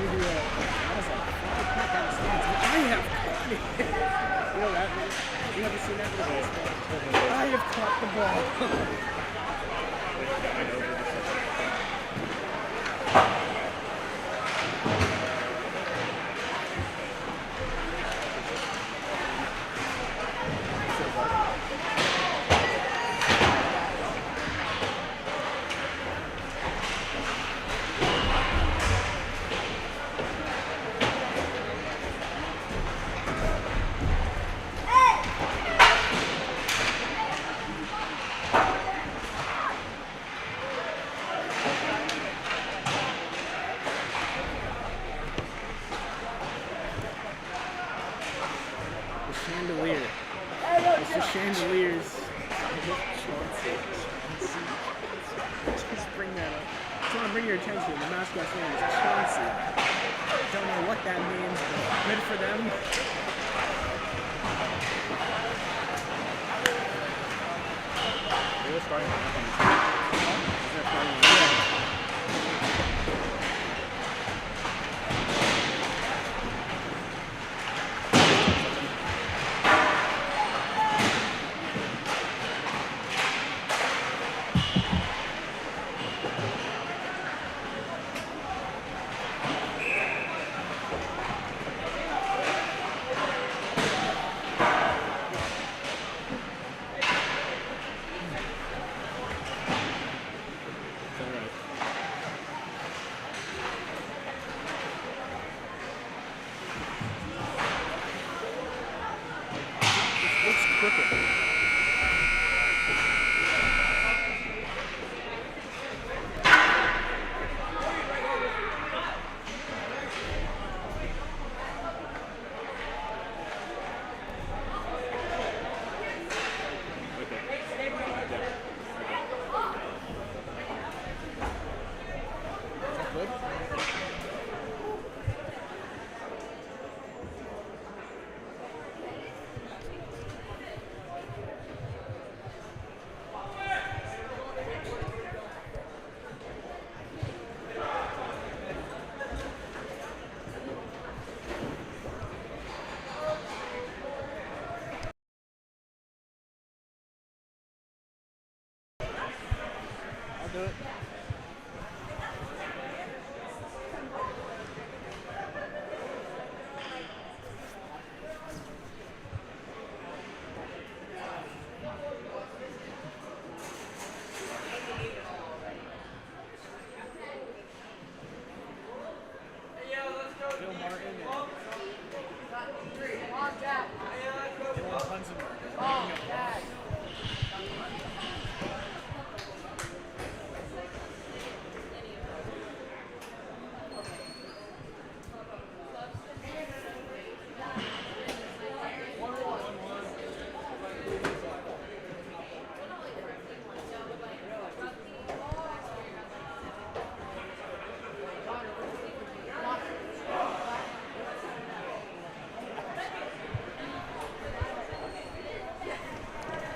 I have caught the ball. Chanticleers. Just bring that up. Just want to bring your attention. The mascot's name is Chauncey. Don't know what that means, but good for them. They're starting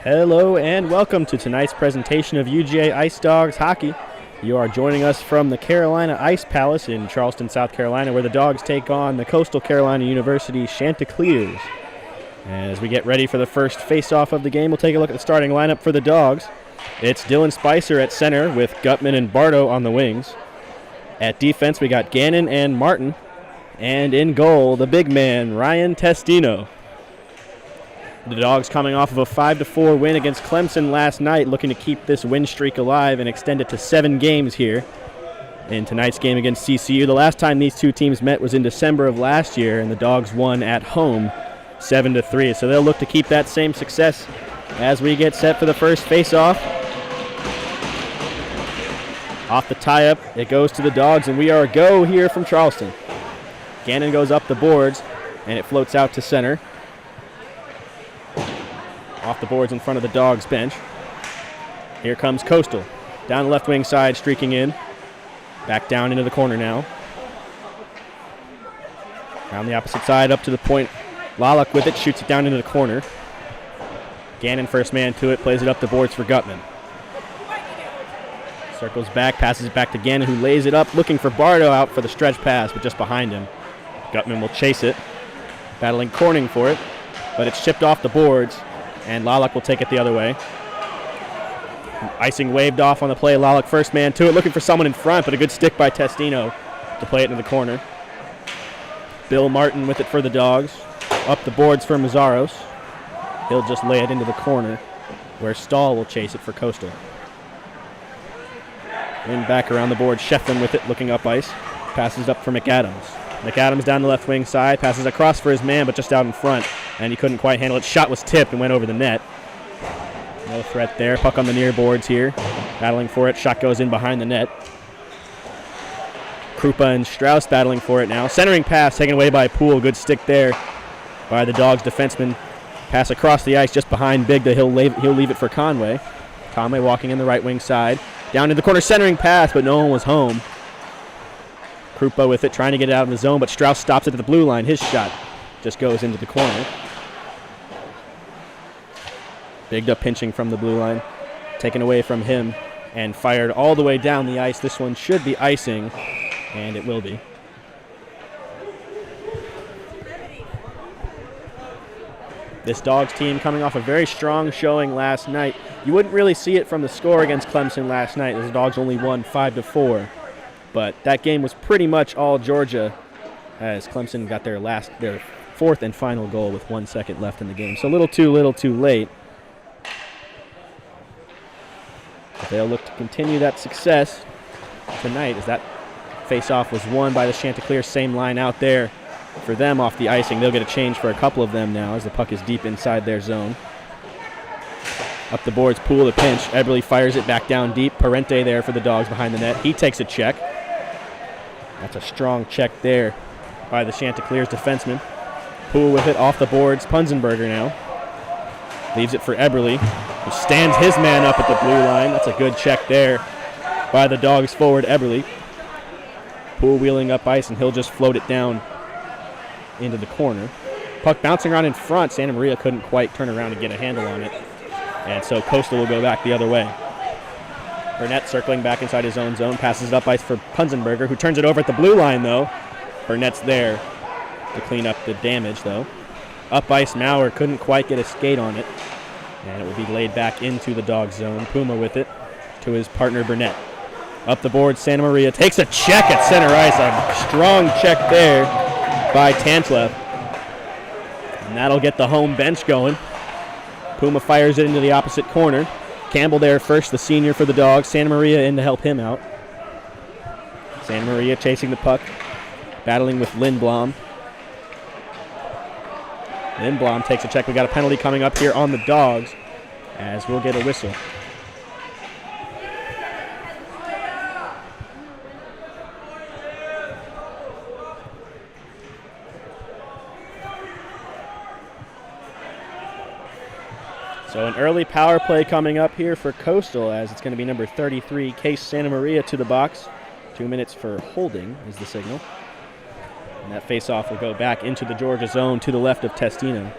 Hello and welcome to tonight's presentation of UGA Ice Dawgs Hockey. You are joining us from the Carolina Ice Palace in Charleston, South Carolina, where the Dogs take on the Coastal Carolina University Chanticleers. As we get ready for the first face-off of the game, we'll take a look at the starting lineup for the Dogs. It's Dylan Spicer at center with Gutman and Bardo on the wings. At defense, we got Gannon and Martin. And in goal, the big man, Ryan Testino. The Dogs coming off of a 5-4 win against Clemson last night, looking to keep this win streak alive and extend it to 7 games here in tonight's game against CCU. The last time these two teams met was in December of last year, and the Dogs won at home 7-3. So they'll look to keep that same success as we get set for the first face-off. Off the tie-up, it goes to the Dogs, and we are a go here from Charleston. Gannon goes up the boards, and it floats out to center. Off the boards in front of the Dogs bench. Here comes Coastal. Down the left wing side, streaking in. Back down into the corner now. Around the opposite side, up to the point. Laluk with it, shoots it down into the corner. Gannon first man to it, plays it up the boards for Gutman. Circles back, passes it back to Gannon, who lays it up, looking for Bardo out for the stretch pass, but just behind him. Gutman will chase it, battling Corning for it, but it's chipped off the boards, and Lalak will take it the other way. Icing waved off on the play. Lalak first man to it, looking for someone in front, but a good stick by Testino to play it into the corner. Bill Martin with it for the Dogs. Up the boards for Mazzaros. He'll just lay it into the corner, where Stahl will chase it for Coastal. Then back around the board, Shefflin with it, looking up ice. Passes up for McAdams. McAdams down the left wing side, passes across for his man, but just out in front, and he couldn't quite handle it. Shot was tipped and went over the net. No threat there. Puck on the near boards here. Battling for it. Shot goes in behind the net. Krupa and Strauss battling for it now. Centering pass taken away by Poole. Good stick there by the Dogs defenseman. Pass across the ice just behind Bigda. He'll leave it for Conway. Conway walking in the right wing side. Down in the corner, centering pass, but no one was home. Krupa with it, trying to get it out of the zone, but Strauss stops it at the blue line. His shot just goes into the corner. Bigda pinching from the blue line. Taken away from him and fired all the way down the ice. This one should be icing, and it will be. This Dogs team coming off a very strong showing last night. You wouldn't really see it from the score against Clemson last night, as the Dogs only won 5-4. But that game was pretty much all Georgia, as Clemson got their fourth and final goal with 1 second left in the game. So a little too late. But they'll look to continue that success tonight, as that face-off was won by the Chanticleers. Same line out there for them off the icing. They'll get a change for a couple of them now, as the puck is deep inside their zone. Up the boards, Poole the pinch. Eberle fires it back down deep. Parente there for the Dogs behind the net. He takes a check. That's a strong check there by the Chanticleers defenseman. Poole with it off the boards. Punzenberger now. Leaves it for Eberle, who stands his man up at the blue line. That's a good check there by the Dogs forward, Eberle. Poole wheeling up ice, and he'll just float it down into the corner. Puck bouncing around in front. Santa Maria couldn't quite turn around and get a handle on it. And so Coastal will go back the other way. Burnett circling back inside his own zone. Passes it up ice for Punzenberger, who turns it over at the blue line, though. Burnett's there to clean up the damage, though. Up ice, Maurer couldn't quite get a skate on it. And it will be laid back into the Dog zone. Puma with it to his partner, Burnett. Up the board, Santa Maria takes a check at center ice. A strong check there by Tantlev. And that'll get the home bench going. Puma fires it into the opposite corner. Campbell there first, the senior for the Dogs. Santa Maria in to help him out. Santa Maria chasing the puck, battling with Lindblom. Lindblom takes a check. We got a penalty coming up here on the Dogs, as we'll get a whistle. So an early power play coming up here for Coastal, as it's going to be number 33, Case Santa Maria, to the box. 2 minutes for holding is the signal. And that face-off will go back into the Georgia zone to the left of Testino.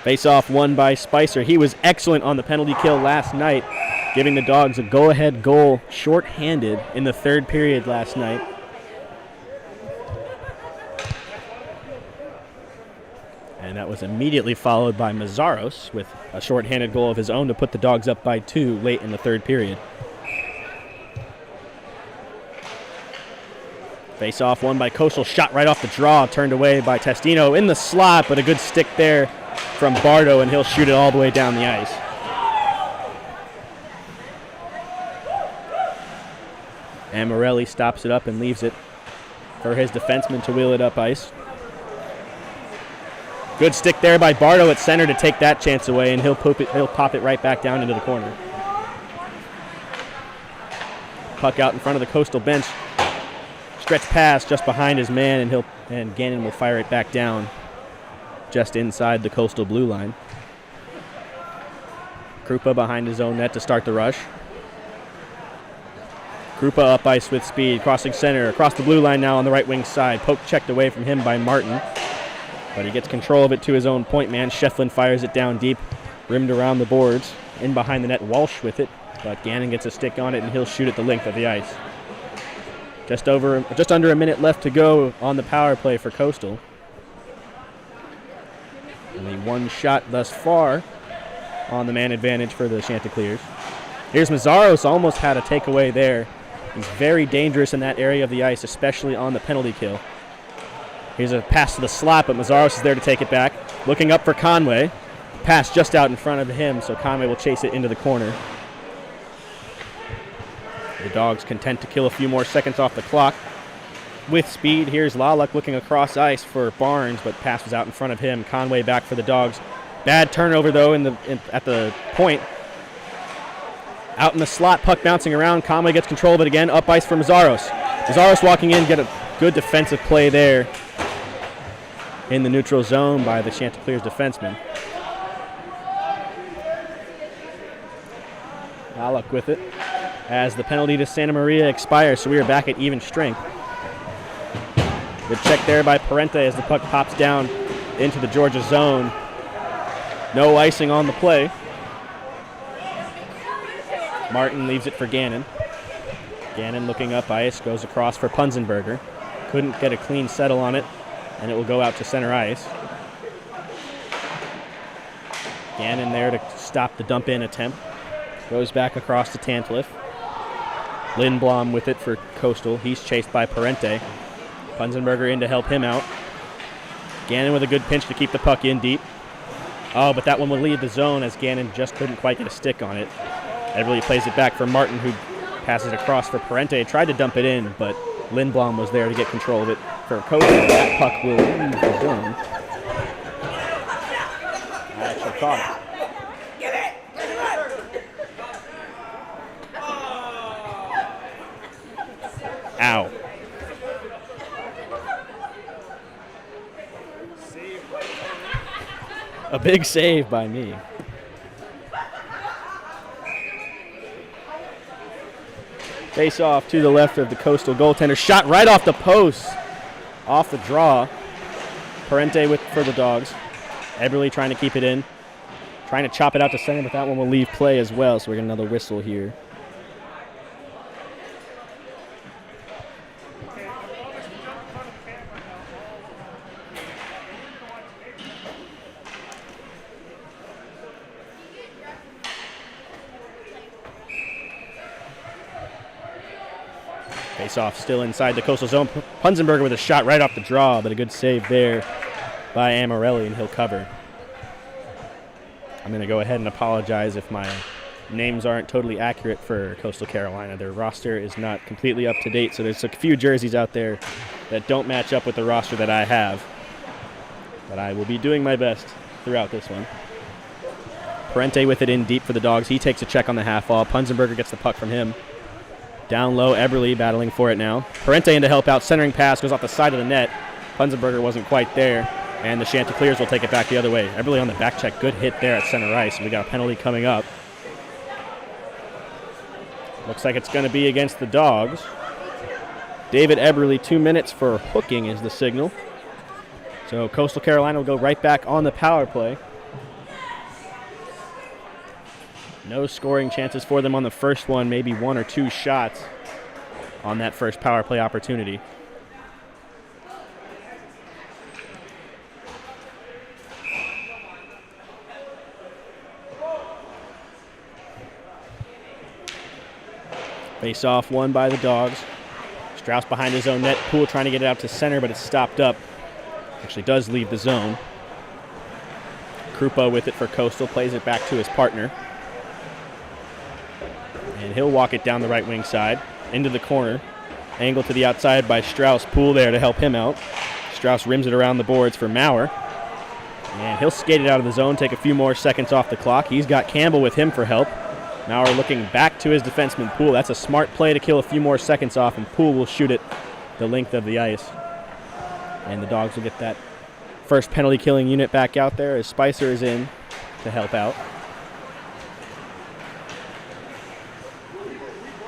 Face-off won by Spicer. He was excellent on the penalty kill last night, giving the Dogs a go-ahead goal short-handed in the third period last night. And that was immediately followed by Mazzaros with a short-handed goal of his own to put the Dogs up by 2 late in the third period. Face-off won by Coastal. Shot right off the draw, turned away by Testino in the slot, but a good stick there from Bardo, and he'll shoot it all the way down the ice. And Morelli stops it up and leaves it for his defenseman to wheel it up ice. Good stick there by Bardo at center to take that chance away, and he'll pop it right back down into the corner. Puck out in front of the Coastal bench. Stretch pass just behind his man, and Gannon will fire it back down just inside the Coastal blue line. Krupa behind his own net to start the rush. Krupa up ice with speed, crossing center, across the blue line now on the right wing side. Poke checked away from him by Martin. but he gets control of it to his own point man. Shefflin fires it down deep, rimmed around the boards, in behind the net. Walsh with it, but Gannon gets a stick on it, and he'll shoot it the length of the ice. Just under a minute left to go on the power play for Coastal. Only one shot thus far on the man advantage for the Chanticleers. Here's Mazzaros, almost had a takeaway there. He's very dangerous in that area of the ice, especially on the penalty kill. Here's a pass to the slot, but Mazzaros is there to take it back. Looking up for Conway. Pass just out in front of him, so Conway will chase it into the corner. The Dogs content to kill a few more seconds off the clock. With speed, here's Laluk looking across ice for Barnes, but pass was out in front of him. Conway back for the Dogs. Bad turnover, though, at the point. Out in the slot, puck bouncing around. Conway gets control of it again. Up ice for Mazzaros. Mazzaros walking in, get a good defensive play there in the neutral zone by the Chanticleers defenseman. Laluk with it as the penalty to Santa Maria expires, so we are back at even strength. Good check there by Parente as the puck pops down into the Georgia zone. No icing on the play. Martin leaves it for Gannon. Gannon looking up ice, goes across for Punzenberger. Couldn't get a clean settle on it, and it will go out to center ice. Gannon there to stop the dump-in attempt. Goes back across to Tantliff. Lindblom with it for Coastal. He's chased by Parente. Punzenberger in to help him out. Gannon with a good pinch to keep the puck in deep. Oh, but that one will leave the zone as Gannon just couldn't quite get a stick on it. Everly plays it back for Martin, who passes across for Parente. Tried to dump it in, but Lindblom was there to get control of it for Coastal. That puck will leave the zone. I actually caught it. Ow. A big save by me. Face off to the left of the Coastal goaltender. Shot right off the post. Off the draw. Parente for the Dogs. Eberle trying to keep it in. Trying to chop it out to center, but that one will leave play as well, so we get another whistle here. Face-off still inside the Coastal zone. Punzenberger with a shot right off the draw, but a good save there by Amarelli, and he'll cover. I'm going to go ahead and apologize if my names aren't totally accurate for Coastal Carolina. Their roster is not completely up to date, so there's a few jerseys out there that don't match up with the roster that I have. But I will be doing my best throughout this one. Parente with it in deep for the Dogs. He takes a check on the half wall. Punzenberger gets the puck from him. Down low, Eberle battling for it now. Parente in to help out. Centering pass goes off the side of the net. Punzenberger wasn't quite there, and the Chanticleers will take it back the other way. Eberle on the back check. Good hit there at center ice. We got a penalty coming up. Looks like it's going to be against the Dogs. David Eberle, 2 minutes for hooking is the signal. So Coastal Carolina will go right back on the power play. No scoring chances for them on the first one, maybe one or two shots on that first power play opportunity. Face off won by the Dogs. Strauss behind his own net. Poole trying to get it out to center, but it's stopped up. Actually does leave the zone. Krupa with it for Coastal, plays it back to his partner. And he'll walk it down the right wing side into the corner. Angle to the outside by Strauss. Poole there to help him out. Strauss rims it around the boards for Maurer. And he'll skate it out of the zone, take a few more seconds off the clock. He's got Campbell with him for help. Maurer looking back to his defenseman, Poole. That's a smart play to kill a few more seconds off, and Poole will shoot it the length of the ice. And the Dogs will get that first penalty killing unit back out there as Spicer is in to help out.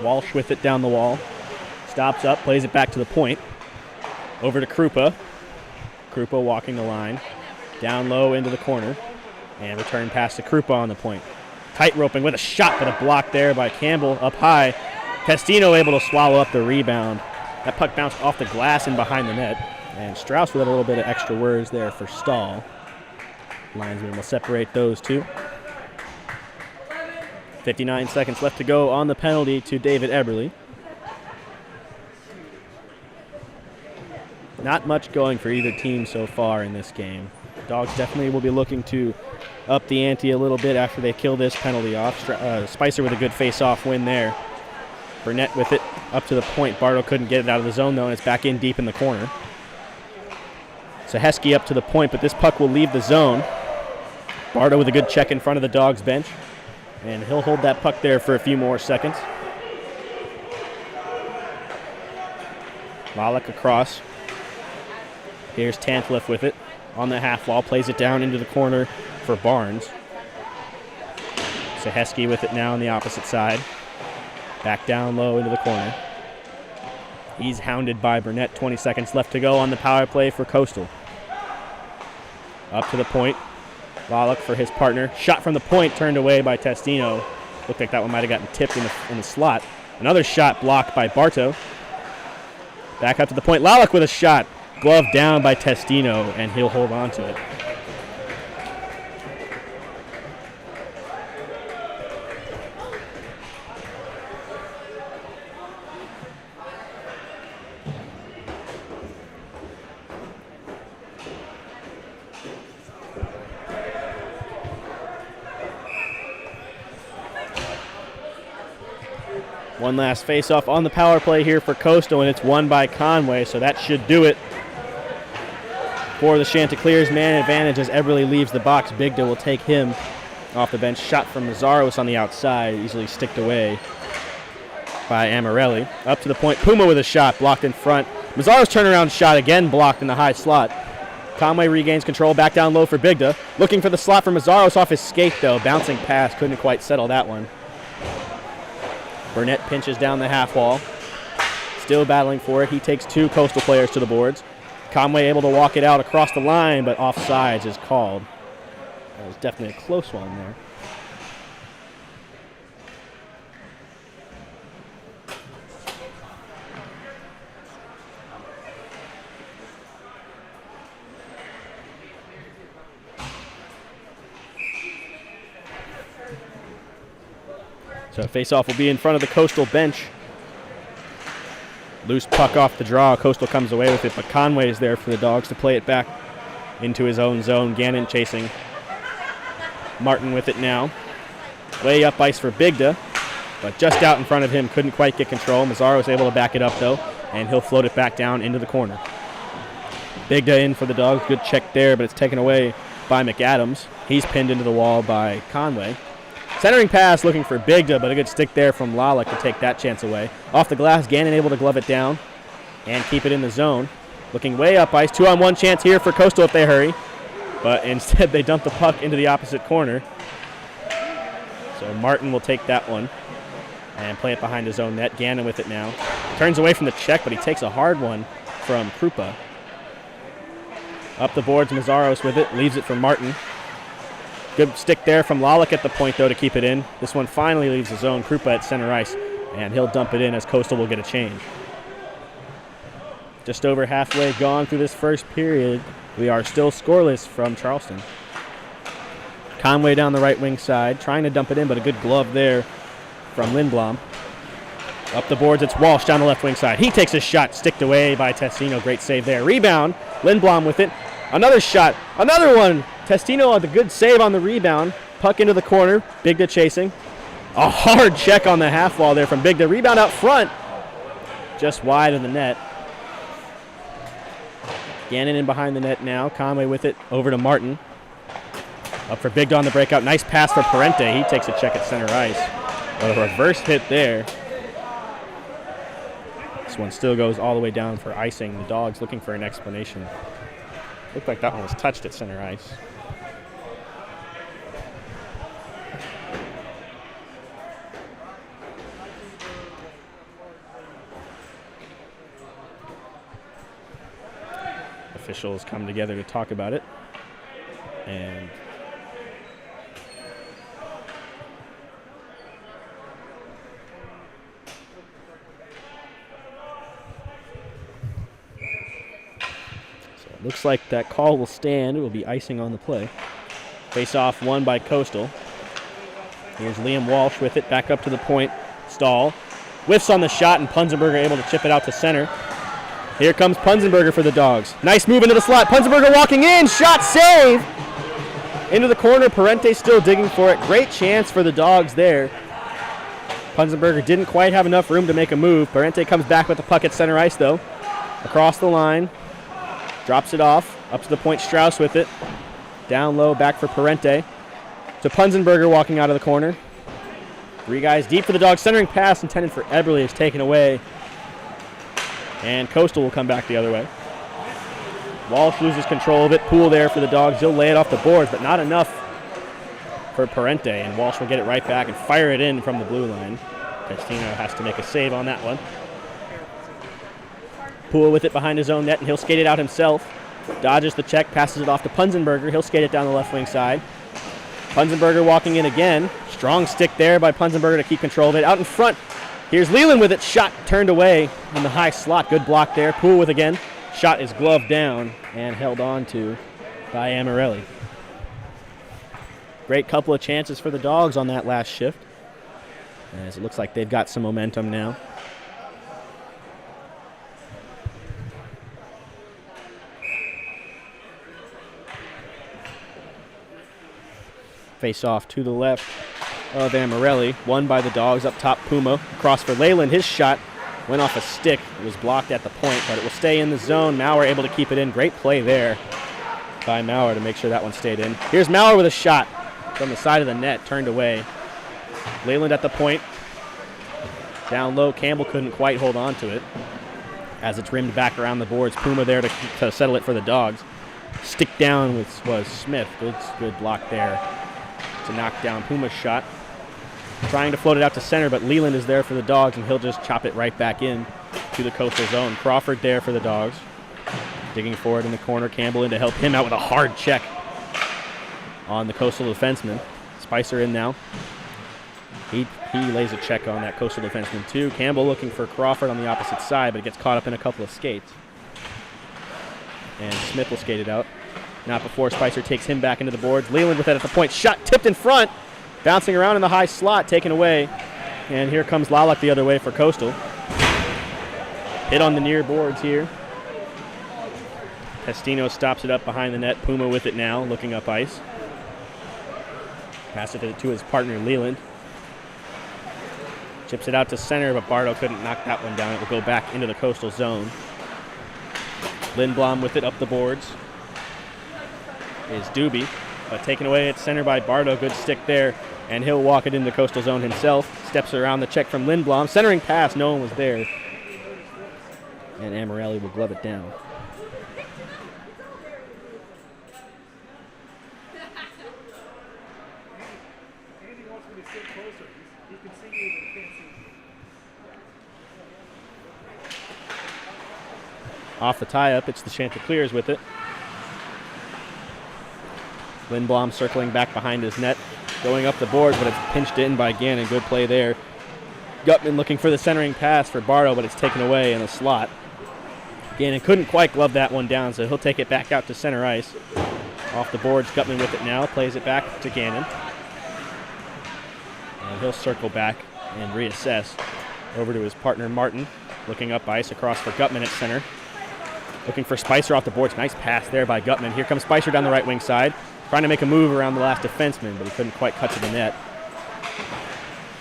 Walsh with it down the wall. Stops up, plays it back to the point. Over to Krupa. Krupa walking the line. Down low into the corner. And return pass to Krupa on the point. Tight roping with a shot, but a block there by Campbell up high. Testino able to swallow up the rebound. That puck bounced off the glass and behind the net. And Strauss with a little bit of extra words there for Stahl. Linesman will separate those two. 59 seconds left to go on the penalty to David Eberle. Not much going for either team so far in this game. Dogs definitely will be looking to up the ante a little bit after they kill this penalty off. Spicer with a good face-off win there. Burnett with it up to the point. Bardo couldn't get it out of the zone, though, and it's back in deep in the corner. Saheski up to the point, but this puck will leave the zone. Bardo with a good check in front of the Dogs bench, and he'll hold that puck there for a few more seconds. Lalick across. Here's Tantliff with it on the half wall, plays it down into the corner for Barnes. Saheski with it now on the opposite side. Back down low into the corner. He's hounded by Burnett. 20 seconds left to go on the power play for Coastal. Up to the point. Lalick for his partner. Shot from the point turned away by Testino. Looked like that one might have gotten tipped in the slot. Another shot blocked by Barto. Back up to the point. Lalick with a shot. Glove down by Testino, and he'll hold on to it. One last face-off on the power play here for Coastal, and it's won by Conway, so that should do it for the Chanticleers. Man advantage as Eberle leaves the box. Bigda will take him off the bench. Shot from Mazzaros on the outside, easily sticked away by Amarelli. Up to the point, Puma with a shot, blocked in front. Mazzaros turnaround shot again blocked in the high slot. Conway regains control, back down low for Bigda. Looking for the slot for Mazzaros off his skate though. Bouncing pass, couldn't quite settle that one. Burnett pinches down the half wall. Still battling for it. He takes two Coastal players to the boards. Conway able to walk it out across the line, but offsides is called. That was definitely a close one there. So face-off will be in front of the Coastal bench. Loose puck off the draw. Coastal comes away with it, but Conway is there for the Dogs to play it back into his own zone. Gannon chasing. Martin with it now. Way up ice for Bigda, but just out in front of him. Couldn't quite get control. Mazzaro was able to back it up, though, and he'll float it back down into the corner. Bigda in for the Dogs. Good check there, but it's taken away by McAdams. He's pinned into the wall by Conway. Centering pass looking for Bigda, but a good stick there from Lalick to take that chance away. Off the glass, Gannon able to glove it down and keep it in the zone. Looking way up ice. 2-on-1 chance here for Coastal if they hurry. But instead they dump the puck into the opposite corner. So Martin will take that one and play it behind his own net. Gannon with it now. Turns away from the check, but he takes a hard one from Krupa. Up the boards, Mazzaros with it. Leaves it for Martin. Good stick there from Lalick at the point, though, to keep it in. This one finally leaves the zone. Krupa at center ice, and he'll dump it in as Coastal will get a change. Just over halfway gone through this first period. We are still scoreless from Charleston. Conway down the right wing side, trying to dump it in, but a good glove there from Lindblom. Up the boards, it's Walsh down the left wing side. He takes a shot, sticked away by Testino. Great save there. Rebound, Lindblom with it. Another shot, another one. Testino with a good save on the rebound. Puck into the corner. Bigda chasing. A hard check on the half wall there from Bigda. Rebound out front. Just wide of the net. Gannon in behind the net now. Conway with it over to Martin. Up for Bigda on the breakout. Nice pass for Parente. He takes a check at center ice. A reverse hit there. This one still goes all the way down for icing. The Dogs looking for an explanation. Looked like that one was touched at center ice. Officials come together to talk about it. And so it looks like that call will stand. It will be icing on the play. Face-off won by Coastal. Here's Liam Walsh with it, back up to the point. Stahl whiffs on the shot, and Punzenberger able to chip it out to center. Here comes Punzenberger for the Dogs. Nice move into the slot. Punzenberger walking in. Shot save. Into the corner. Parente still digging for it. Great chance for the Dogs there. Punzenberger didn't quite have enough room to make a move. Parente comes back with the puck at center ice, though. Across the line. Drops it off. Up to the point. Strauss with it. Down low. Back for Parente. To Punzenberger walking out of the corner. 3 guys deep for the Dogs. Centering pass intended for Eberle is taken away. And Coastal will come back the other way. Walsh loses control of it. Poole there for the Dogs. He'll lay it off the boards, but not enough for Parente. And Walsh will get it right back and fire it in from the blue line. Castino has to make a save on that one. Poole with it behind his own net, and he'll skate it out himself. Dodges the check, passes it off to Punzenberger. He'll skate it down the left wing side. Punzenberger walking in again. Strong stick there by Punzenberger to keep control of it. Out in front, here's Leland with it. Shot turned away in the high slot. Good block there. Poole with again. Shot is gloved down and held on to by Amarelli. Great couple of chances for the Dogs on that last shift, as it looks like they've got some momentum now. Face off to the left of Amarelli. Won by the Dogs up top. Puma across for Leyland. His shot went off a stick. It was blocked at the point, but it will stay in the zone. Maurer able to keep it in. Great play there by Maurer to make sure that one stayed in. Here's Maurer with a shot from the side of the net. Turned away. Leyland at the point. Down low. Campbell couldn't quite hold on to it as it's rimmed back around the boards. Puma there to settle it for the Dogs. Stick down was Smith. Good block there to knock down Puma's shot. Trying to float it out to center, but Leland is there for the Dogs, and he'll just chop it right back in to the Coastal zone. Crawford there for the Dogs. Digging forward in the corner. Campbell in to help him out with a hard check on the Coastal defenseman. Spicer in now. He lays a check on that Coastal defenseman too. Campbell looking for Crawford on the opposite side, but it gets caught up in a couple of skates. And Smith will skate it out. Not before Spicer takes him back into the boards. Leland with it at the point. Shot tipped in front. Bouncing around in the high slot. Taken away. And here comes Lalak the other way for Coastal. Hit on the near boards here. Castino stops it up behind the net. Puma with it now. Looking up ice. Pass it to his partner Leland. Chips it out to center, but Bardo couldn't knock that one down. It will go back into the Coastal zone. Lindblom with it up the boards is Doobie, but taken away at center by Bardo. Good stick there, and he'll walk it into the Coastal zone himself. Steps around the check from Lindblom. Centering pass, no one was there. And Amarelli will glove it down. Off the tie-up, it's the Chanticleers with it. Lindblom circling back behind his net, going up the boards, but it's pinched in by Gannon. Good play there. Gutman looking for the centering pass for Bardo, but it's taken away in the slot. Gannon couldn't quite glove that one down, so he'll take it back out to center ice. Off the boards, Gutman with it now, plays it back to Gannon. And he'll circle back and reassess over to his partner Martin, looking up ice across for Gutman at center. Looking for Spicer off the boards. Nice pass there by Gutman. Here comes Spicer down the right wing side. Trying to make a move around the last defenseman, but he couldn't quite cut to the net.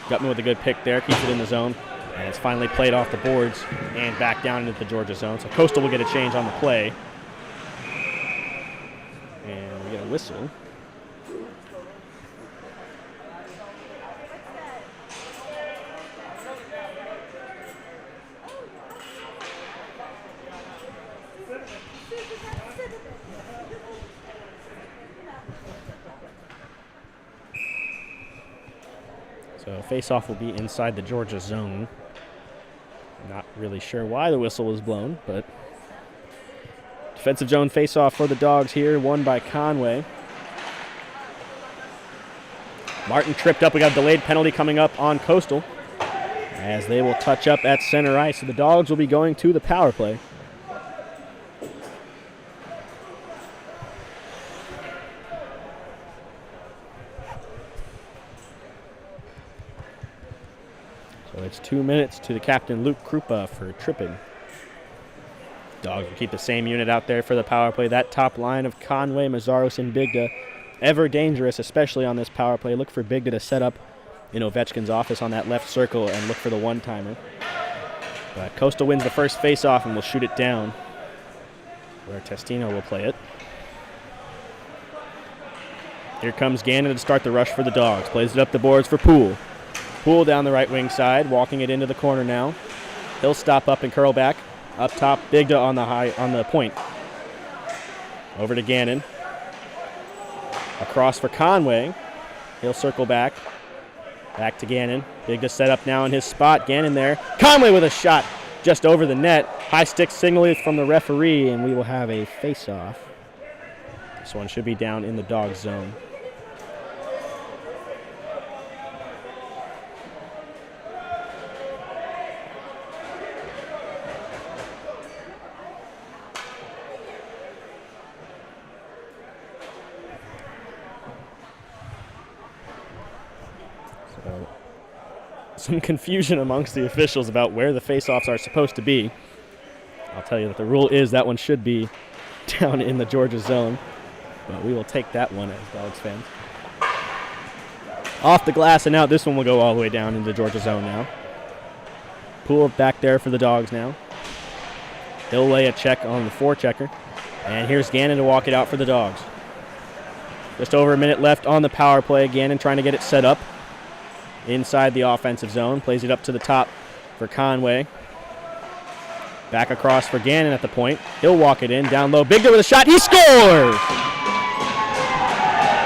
Gutman with a good pick there. Keeps it in the zone. And it's finally played off the boards and back down into the Georgia zone. So Coastal will get a change on the play. And we get a whistle. So face-off will be inside the Georgia zone. Not really sure why the whistle was blown, but defensive zone face-off for the Dogs here, won by Conway. Martin tripped up. We got a delayed penalty coming up on Coastal as they will touch up at center ice. So the Dogs will be going to the power play. So it's 2 minutes to the captain, Luke Krupa, for tripping. Dogs will keep the same unit out there for the power play. That top line of Conway, Mazzaros, and Bigda, ever dangerous, especially on this power play. Look for Bigda to set up in Ovechkin's office on that left circle and look for the one-timer. But Coastal wins the first face-off and will shoot it down, where Testino will play it. Here comes Gannon to start the rush for the Dogs. Plays it up the boards for Poole. Poole down the right wing side, walking it into the corner now. He'll stop up and curl back. Up top, Bigda on the point. Over to Gannon. Across for Conway. He'll circle back. Back to Gannon. Bigda set up now in his spot. Gannon there. Conway with a shot just over the net. High stick signal from the referee, and we will have a face-off. This one should be down in the Dogs zone. Some confusion amongst the officials about where the face-offs are supposed to be. I'll tell you that the rule is that one should be down in the Georgia zone, but we will take that one as Dogs fans. Off the glass and out. This one will go all the way down into the Georgia zone now. Poole back there for the Dogs now. He'll lay a check on the forechecker, and here's Gannon to walk it out for the Dogs. Just over a minute left on the power play. Gannon trying to get it set up inside the offensive zone. Plays it up to the top for Conway. Back across for Gannon at the point. He'll walk it in. Down low. Bigda with a shot. He scores!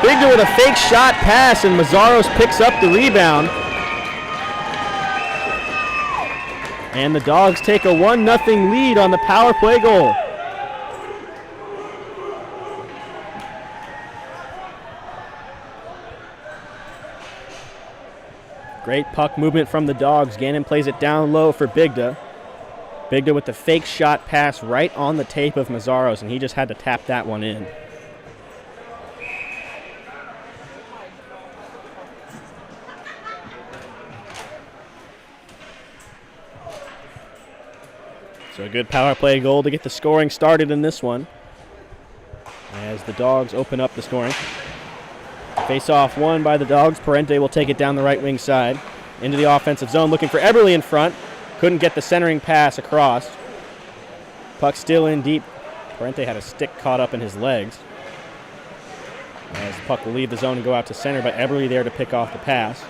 Bigda with a fake shot pass, and Mazzaros picks up the rebound. And the Dogs take a 1-0 lead on the power play goal. Great puck movement from the Dogs. Gannon plays it down low for Bigda. Bigda with the fake shot pass right on the tape of Mazzaros, and he just had to tap that one in. So a good power play goal to get the scoring started in this one, as the Dogs open up the scoring. Face-off won by the Dogs. Parente will take it down the right wing side into the offensive zone, looking for Eberle in front. Couldn't get the centering pass across. Puck still in deep. Parente had a stick caught up in his legs. As the puck will leave the zone and go out to center, but Eberle there to pick off the pass.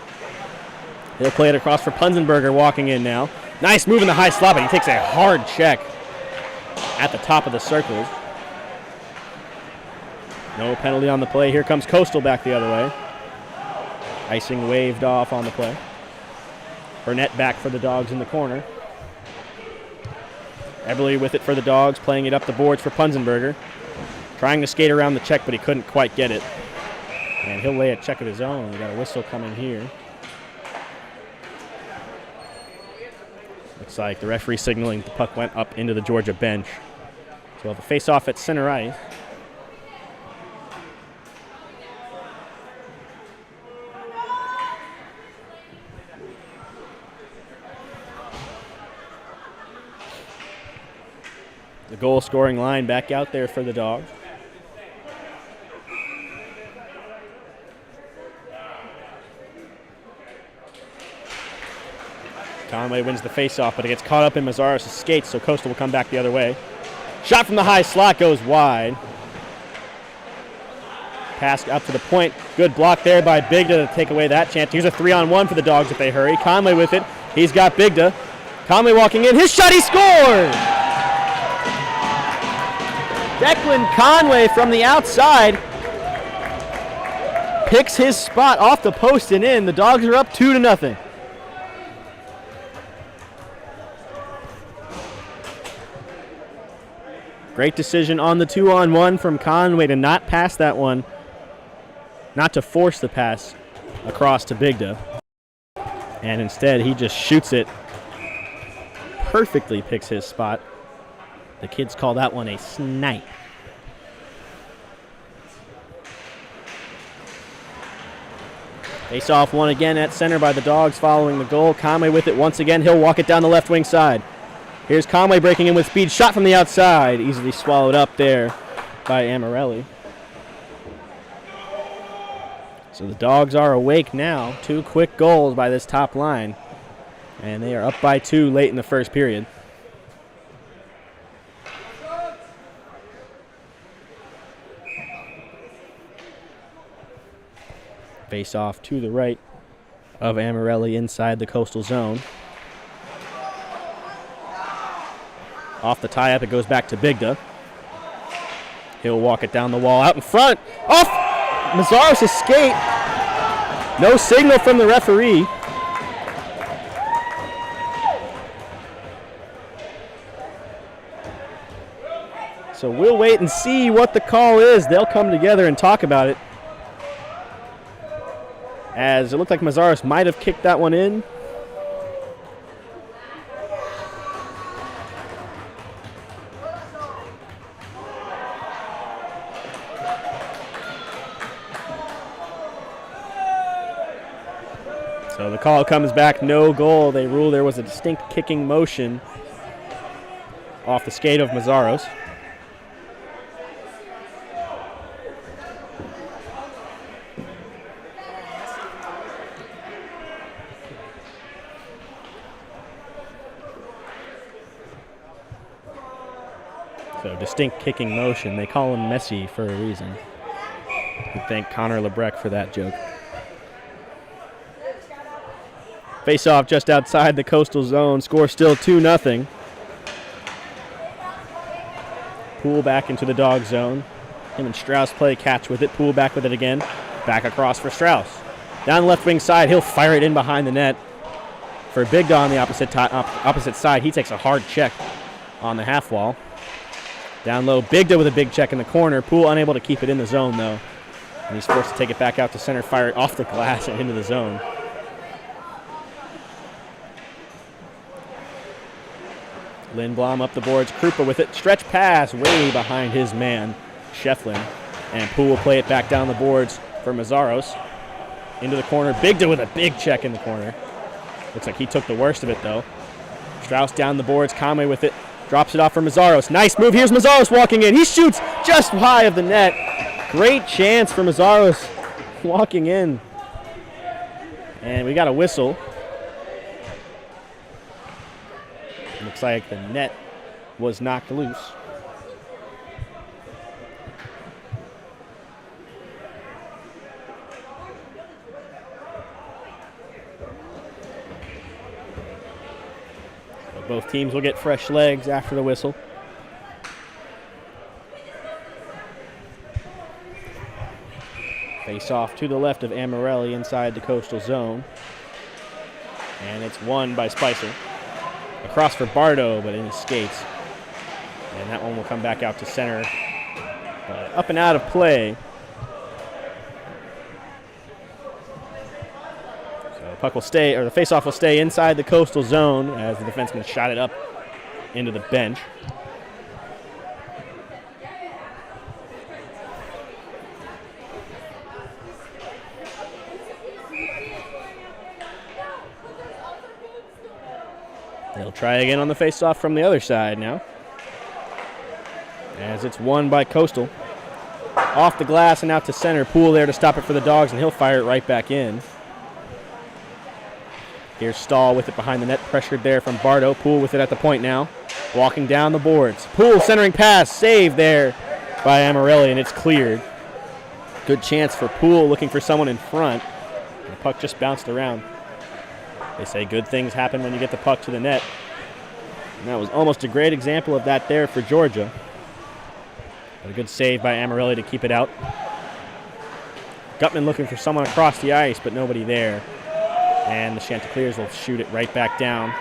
He'll play it across for Punzenberger, walking in now. Nice move in the high slot, but he takes a hard check at the top of the circles. No penalty on the play. Here comes Coastal back the other way. Icing waved off on the play. Burnett back for the Dogs in the corner. Eberle with it for the Dogs, playing it up the boards for Punzenberger. Trying to skate around the check, but he couldn't quite get it. And he'll lay a check of his own. We got a whistle coming here. Looks like the referee signaling the puck went up into the Georgia bench. So we'll have a face-off at center ice. The goal-scoring line back out there for the Dogs. Conway wins the face-off, but it gets caught up in Mazzaros' skates, so Coastal will come back the other way. Shot from the high slot goes wide. Pass up to the point. Good block there by Bigda to take away that chance. Here's a 3-on-1 for the Dogs if they hurry. Conway with it. He's got Bigda. Conway walking in. His shot, he scores! Declan Conway from the outside picks his spot off the post and in. The Dogs are up 2-0. Great decision on the 2-on-1 from Conway to not pass that one, not to force the pass. across to Bigda. And instead, he just shoots it. Perfectly picks his spot. The kids call that one a snipe. Face off one again at center by the Dogs following the goal. Conway with it once again. He'll walk it down the left wing side. Here's Conway breaking in with speed. Shot from the outside. Easily swallowed up there by Amarelli. So the Dogs are awake now. 2 quick goals by this top line. And they are up by 2 late in the first period. Face off to the right of Amarelli inside the Coastal zone. Off the tie-up, it goes back to Bigda. He'll walk it down the wall out in front. Off Mazzaros' skate. No signal from the referee. So we'll wait and see what the call is. They'll come together and talk about it. As it looked like Mazzaros might have kicked that one in. So the call comes back, no goal. They rule there was a distinct kicking motion off the skate of Mazzaros. So distinct kicking motion. They call him Messi for a reason. We thank Connor Lebrecq for that joke. Face off just outside the Coastal zone. Score still 2-0. Poole back into the Dog zone. Him and Strauss play catch with it. Poole back with it again. Back across for Strauss. Down the left wing side, he'll fire it in behind the net. For Bigda on the opposite side, he takes a hard check on the half wall. Down low, Bigda with a big check in the corner. Poole unable to keep it in the zone, though. And he's forced to take it back out to center, fire it off the glass and into the zone. Lindblom up the boards. Krupa with it. Stretch pass way behind his man, Shefflin. And Poole will play it back down the boards for Mazzaros. Into the corner. Bigda with a big check in the corner. Looks like he took the worst of it, though. Strauss down the boards. Conway with it. Drops it off for Mazzaros. Nice move. Here's Mazzaros walking in. He shoots just high of the net. Great chance for Mazzaros walking in. And we got a whistle. Looks like the net was knocked loose. Both teams will get fresh legs after the whistle. Face off to the left of Amarelli inside the Coastal zone. And it's won by Spicer. Across for Bardo, but in his skates. And that one will come back out to center. But up and out of play. Puck will stay, or the faceoff will stay inside the Coastal zone as the defenseman shot it up into the bench. They'll try again on the faceoff from the other side now, as it's won by Coastal. Off the glass and out to center. Poole there to stop it for the Dogs, and he'll fire it right back in. Here's Stahl with it behind the net, pressured there from Bardo. Poole with it at the point now, walking down the boards. Poole centering pass, saved there by Amarelli, and it's cleared. Good chance for Poole, looking for someone in front. The puck just bounced around. They say good things happen when you get the puck to the net. And that was almost a great example of that there for Georgia. But a good save by Amarelli to keep it out. Gutman looking for someone across the ice, but nobody there. And the Chanticleers will shoot it right back down.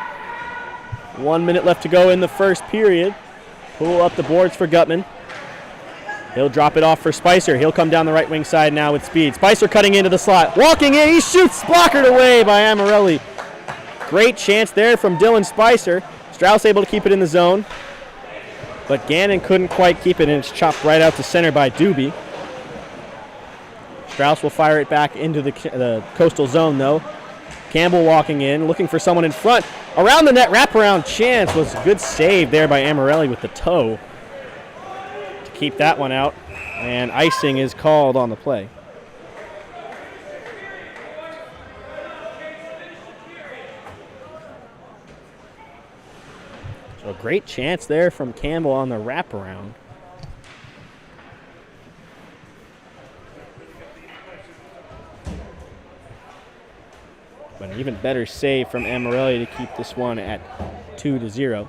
1 minute left to go in the first period. Poole up the boards for Gutman. He'll drop it off for Spicer. He'll come down the right wing side now with speed. Spicer cutting into the slot. Walking in. He shoots. Blockered away by Amarelli. Great chance there from Dylan Spicer. Strauss able to keep it in the zone. But Gannon couldn't quite keep it, and it's chopped right out to center by Doobie. Strauss will fire it back into the Coastal zone, though. Campbell walking in, looking for someone in front. Around the net, wraparound chance was a good save there by Amarelli with the toe to keep that one out, and icing is called on the play. So a great chance there from Campbell on the wraparound. But an even better save from Amarelli to keep this one at 2-0.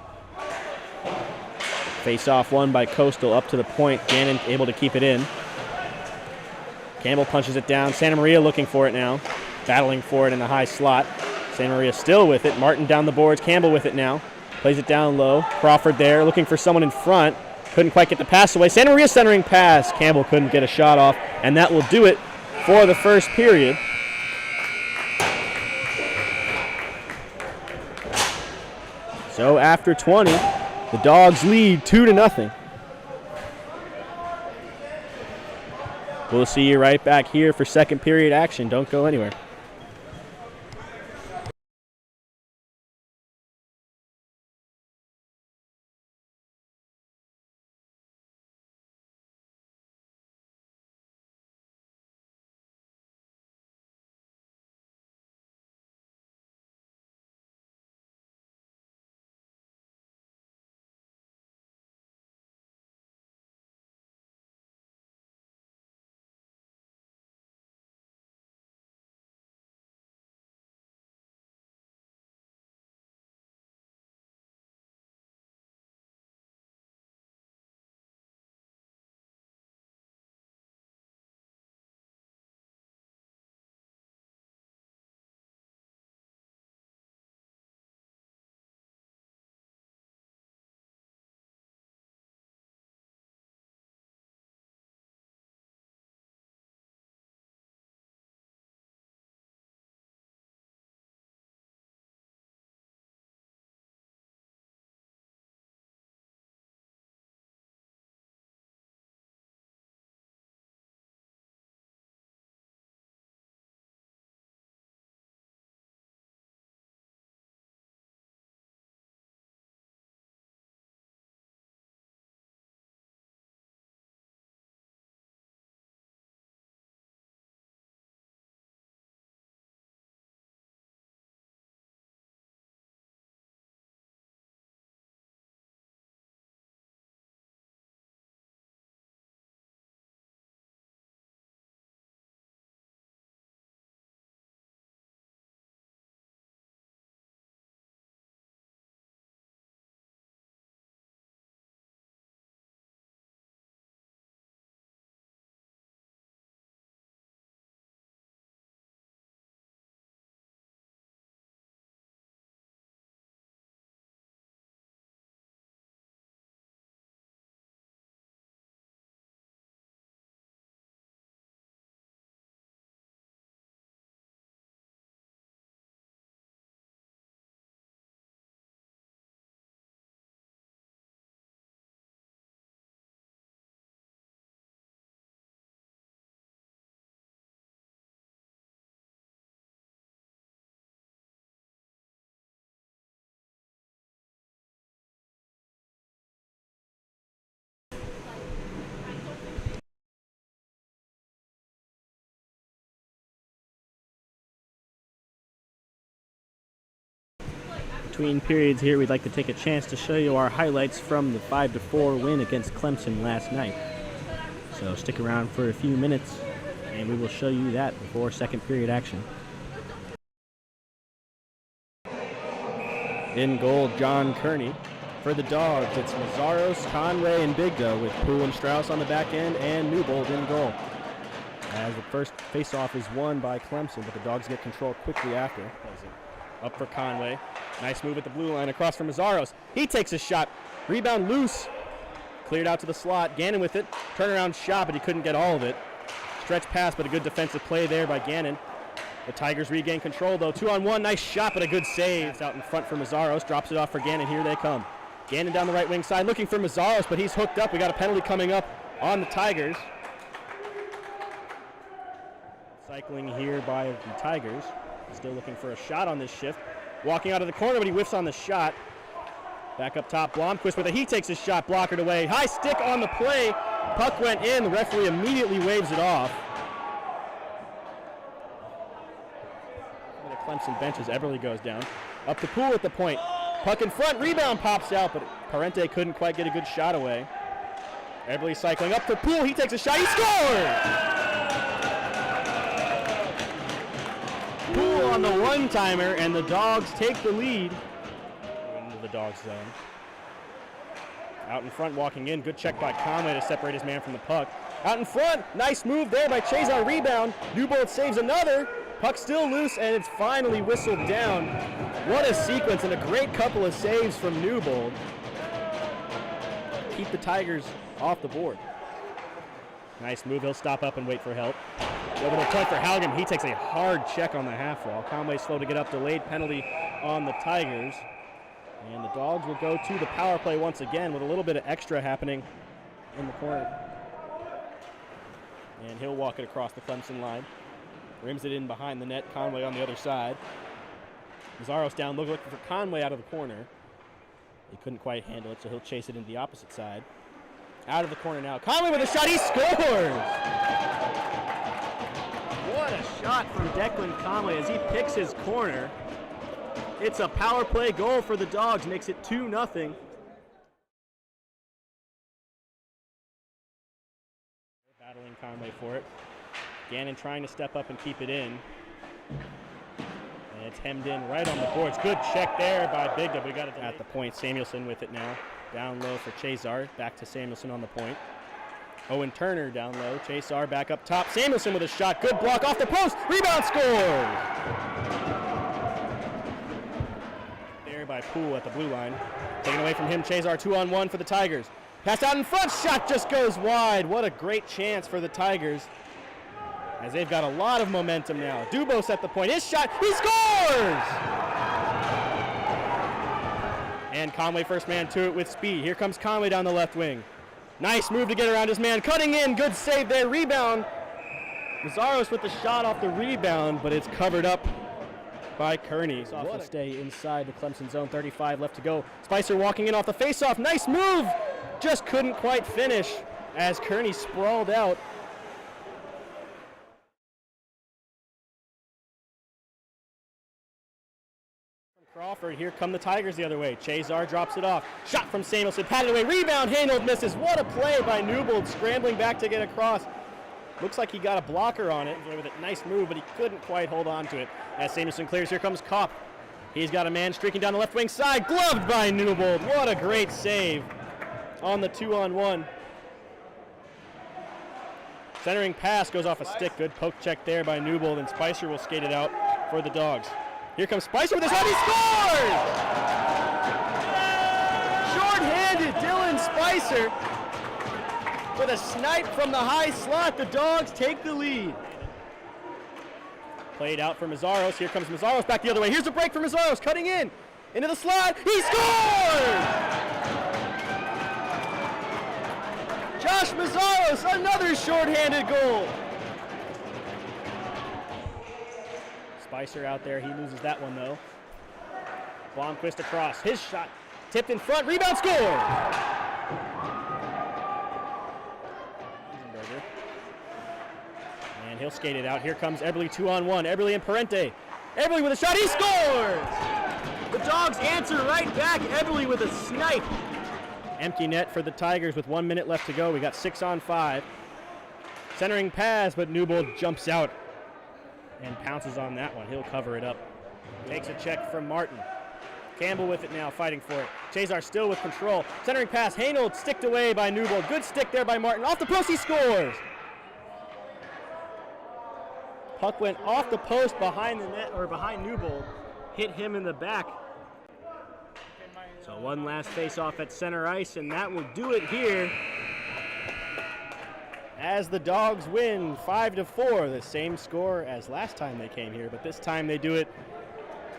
Face-off won by Coastal up to the point. Gannon able to keep it in. Campbell punches it down. Santa Maria looking for it now. Battling for it in the high slot. Santa Maria still with it. Martin down the boards. Campbell with it now. Plays it down low. Crawford there looking for someone in front. Couldn't quite get the pass away. Santa Maria centering pass. Campbell couldn't get a shot off. And that will do it for the first period. So after 20, the Dogs lead 2-0. We'll see you right back here for second period action. Don't go anywhere. Between periods here, we'd like to take a chance to show you our highlights from the 5-4 win against Clemson last night. So stick around for a few minutes, and we will show you that before second period action. In goal, John Kearney. For the Dogs, it's Mazzaros, Conway, and Bigdo, with Poole and Strauss on the back end, and Newbold in goal. As the first faceoff is won by Clemson, but the Dogs get control quickly after. Up for Conway. Nice move at the blue line across from Mazzaros. He takes a shot. Rebound loose. cleared out to the slot. Gannon with it. Turnaround shot, but he couldn't get all of it. Stretch pass, but a good defensive play there by Gannon. The Tigers regain control, though. 2-on-1. Nice shot, but a good save. It's out in front for Mazzaros. Drops it off for Gannon. Here they come. Gannon down the right wing side looking for Mazzaros, but he's hooked up. We got a penalty coming up on the Tigers. Cycling here by the Tigers. Still looking for a shot on this shift. Walking out of the corner, but he whiffs on the shot. Back up top, Blomqvist with it. He takes his shot, blockered away. High stick on the play. Puck went in. The referee immediately waves it off. The Clemson bench as Eberle goes down. Up to Poole at the point. Puck in front. Rebound pops out, but Parente couldn't quite get a good shot away. Eberle cycling up to Poole. He takes a shot. He scores! Poole on the one-timer, and the Dogs take the lead. Into the Dogs zone. Out in front, walking in. Good check by Conway to separate his man from the puck. Out in front, nice move there by Chazar. Rebound. Newbold saves another. Puck still loose, and it's finally whistled down. What a sequence, and a great couple of saves from Newbold. Keep the Tigers off the board. Nice move. He'll stop up and wait for help. Over the point for Haugen. He takes a hard check on the half wall. Conway slow to get up. Delayed penalty on the Tigers. And the Dogs will go to the power play once again with a little bit of extra happening in the corner. And he'll walk it across the Clemson line. Rims it in behind the net. Conway on the other side. Mazzaros down looking for Conway out of the corner. He couldn't quite handle it, so he'll chase it into the opposite side. Out of the corner now. Conway with a shot. He scores! What a shot from Declan Conway as he picks his corner. It's a power play goal for the Dogs. Makes it 2-0. Battling Conway for it. Gannon trying to step up and keep it in. And it's hemmed in right on the boards. Good check there by Bigda. We got it at the point. Samuelson with it now. Down low for Chazar. Back to Samuelson on the point. Owen Turner down low. Chazar back up top. Samuelson with a shot. Good block off the post. Rebound scores! There by Poole at the blue line. Taken away from him. Chazar 2-on-1 for the Tigers. Passed out in front. Shot just goes wide. What a great chance for the Tigers, as they've got a lot of momentum now. Dubos at the point. His shot. He scores! And Conway first man to it with speed. Here comes Conway down the left wing. Nice move to get around his man. Cutting in. Good save there. Rebound. Mazzaros with the shot off the rebound, but it's covered up by Kearney. Off will stay inside the Clemson zone. 35 left to go. Spicer walking in off the faceoff. Nice move. Just couldn't quite finish as Kearney sprawled out. Crawford, here come the Tigers the other way. Chazar drops it off. Shot from Samuelson, patted away, rebound, Haynold misses. What a play by Newbold, scrambling back to get across. Looks like he got a blocker on it with a nice move, but he couldn't quite hold on to it. As Samuelson clears, here comes Kopp. He's got a man streaking down the left wing side, gloved by Newbold. What a great save on the 2-on-1. Centering pass goes off a stick. Good poke check there by Newbold, and Spicer will skate it out for the Dogs. Here comes Spicer with a shot. He scores! Short-handed Dylan Spicer with a snipe from the high slot. The Dogs take the lead. Played out for Mazzaros. Here comes Mazzaros back the other way. Here's a break for Mazzaros, cutting in into the slot. He scores! Josh Mazzaros, another short-handed goal. Spicer out there, he loses that one though. Blomqvist across, his shot tipped in front, rebound, score! And he'll skate it out. Here comes Eberle 2-on-1. Eberle and Parente. Eberle with a shot, he scores! The Dogs answer right back. Eberle with a snipe. Empty net for the Tigers with 1 minute left to go. We got 6-on-5. Centering pass, but Newbold jumps out and pounces on that one. He'll cover it up. Takes a check from Martin. Campbell with it now, fighting for it. Chazar still with control. Centering pass, Haynold sticked away by Newbold. Good stick there by Martin. Off the post, he scores! Puck went off the post behind the net, or behind Newbold. Hit him in the back. Okay, So one last face-off at center ice, and that will do it here as the Dogs win 5-4, the same score as last time they came here, but this time they do it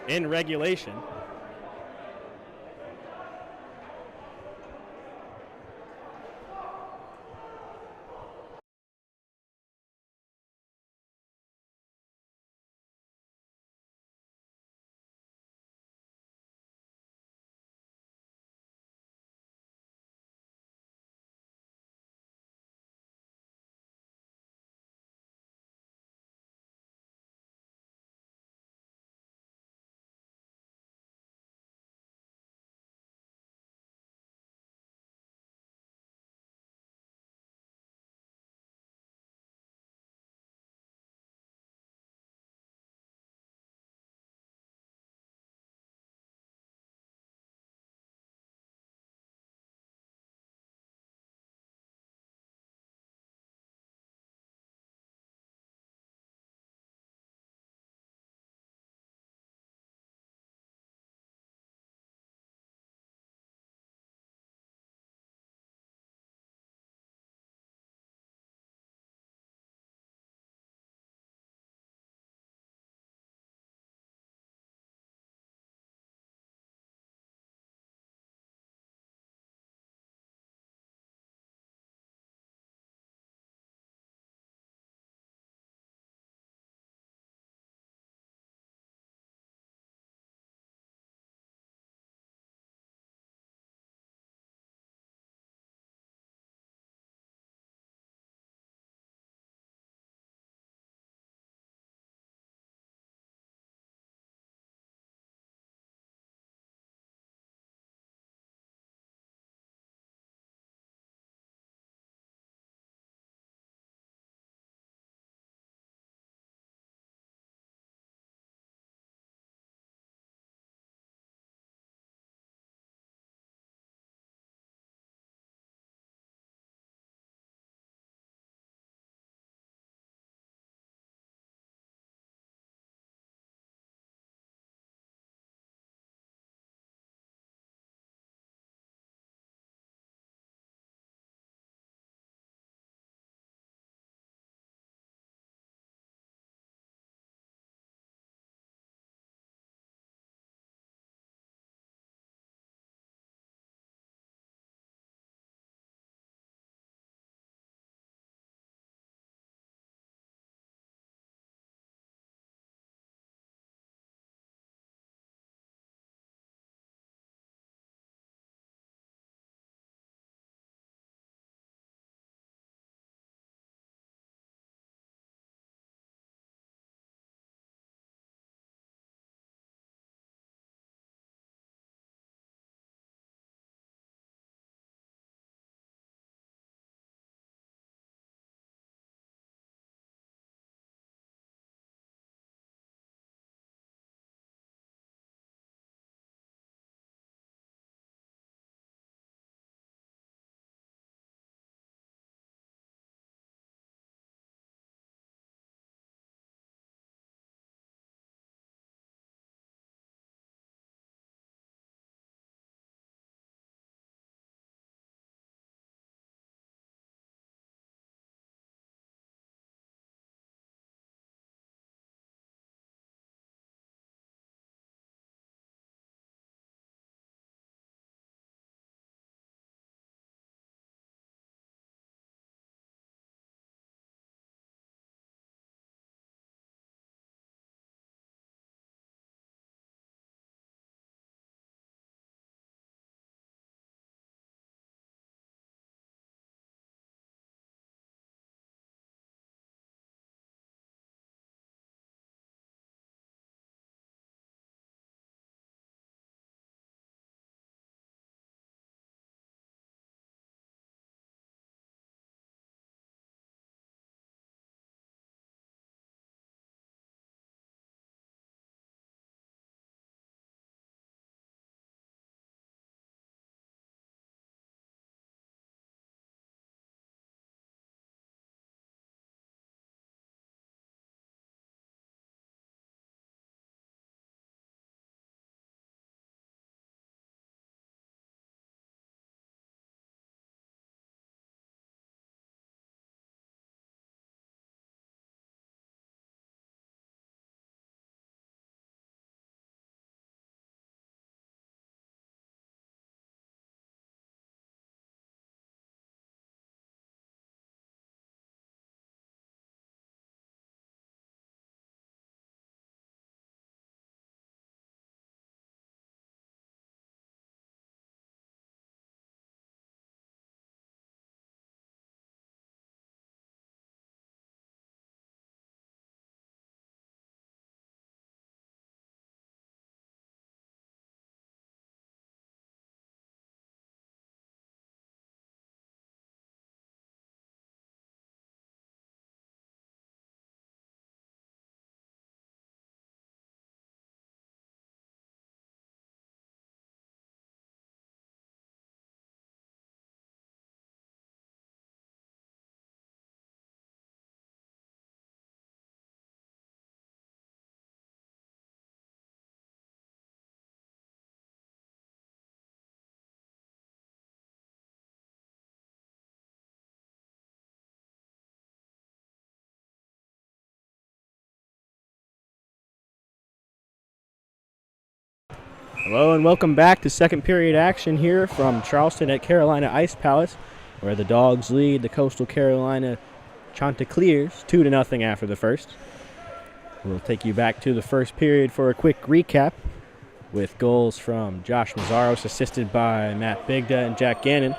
in regulation. Hello and welcome back to second period action here from Charleston at Carolina Ice Palace, where the Dogs lead the Coastal Carolina Chanticleers 2-0 after the first. We'll take you back to the first period for a quick recap with goals from Josh Mazzaros, assisted by Matt Bigda and Jack Gannon,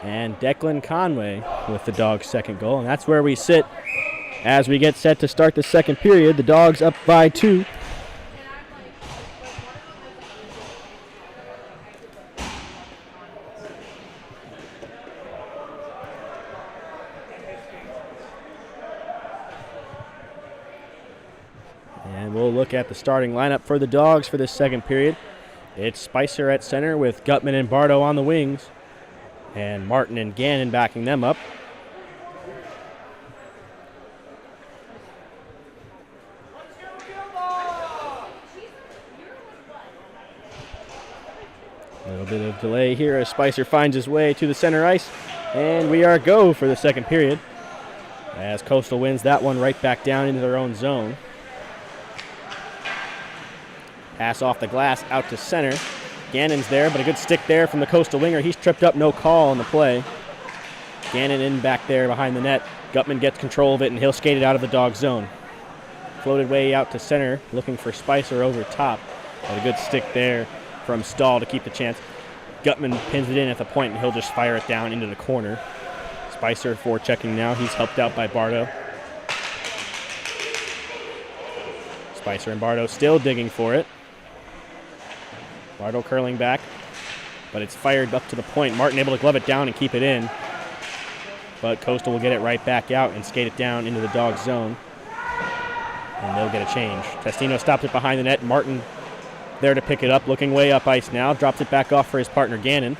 and Declan Conway with the Dogs' second goal. And that's where we sit as we get set to start the second period. The Dogs up by 2. And we'll look at the starting lineup for the Dogs for this second period. It's Spicer at center with Gutman and Bardo on the wings, and Martin and Gannon backing them up. A little bit of delay here as Spicer finds his way to the center ice, and we are go for the second period as Coastal wins that one right back down into their own zone. Pass off the glass out to center. Gannon's there, but a good stick there from the Coastal winger. He's tripped up, no call on the play. Gannon in back there behind the net. Gutman gets control of it, and he'll skate it out of the Dog zone. Floated way out to center, looking for Spicer over top. But a good stick there from Stahl to keep the chance. Gutman pins it in at the point, and he'll just fire it down into the corner. Spicer forechecking now. He's helped out by Bardo. Spicer and Bardo still digging for it. Bardo curling back, but it's fired up to the point. Martin able to glove it down and keep it in, but Coastal will get it right back out and skate it down into the Dog zone, and they'll get a change. Testino stops it behind the net. Martin there to pick it up, looking way up ice now. Drops it back off for his partner Gannon,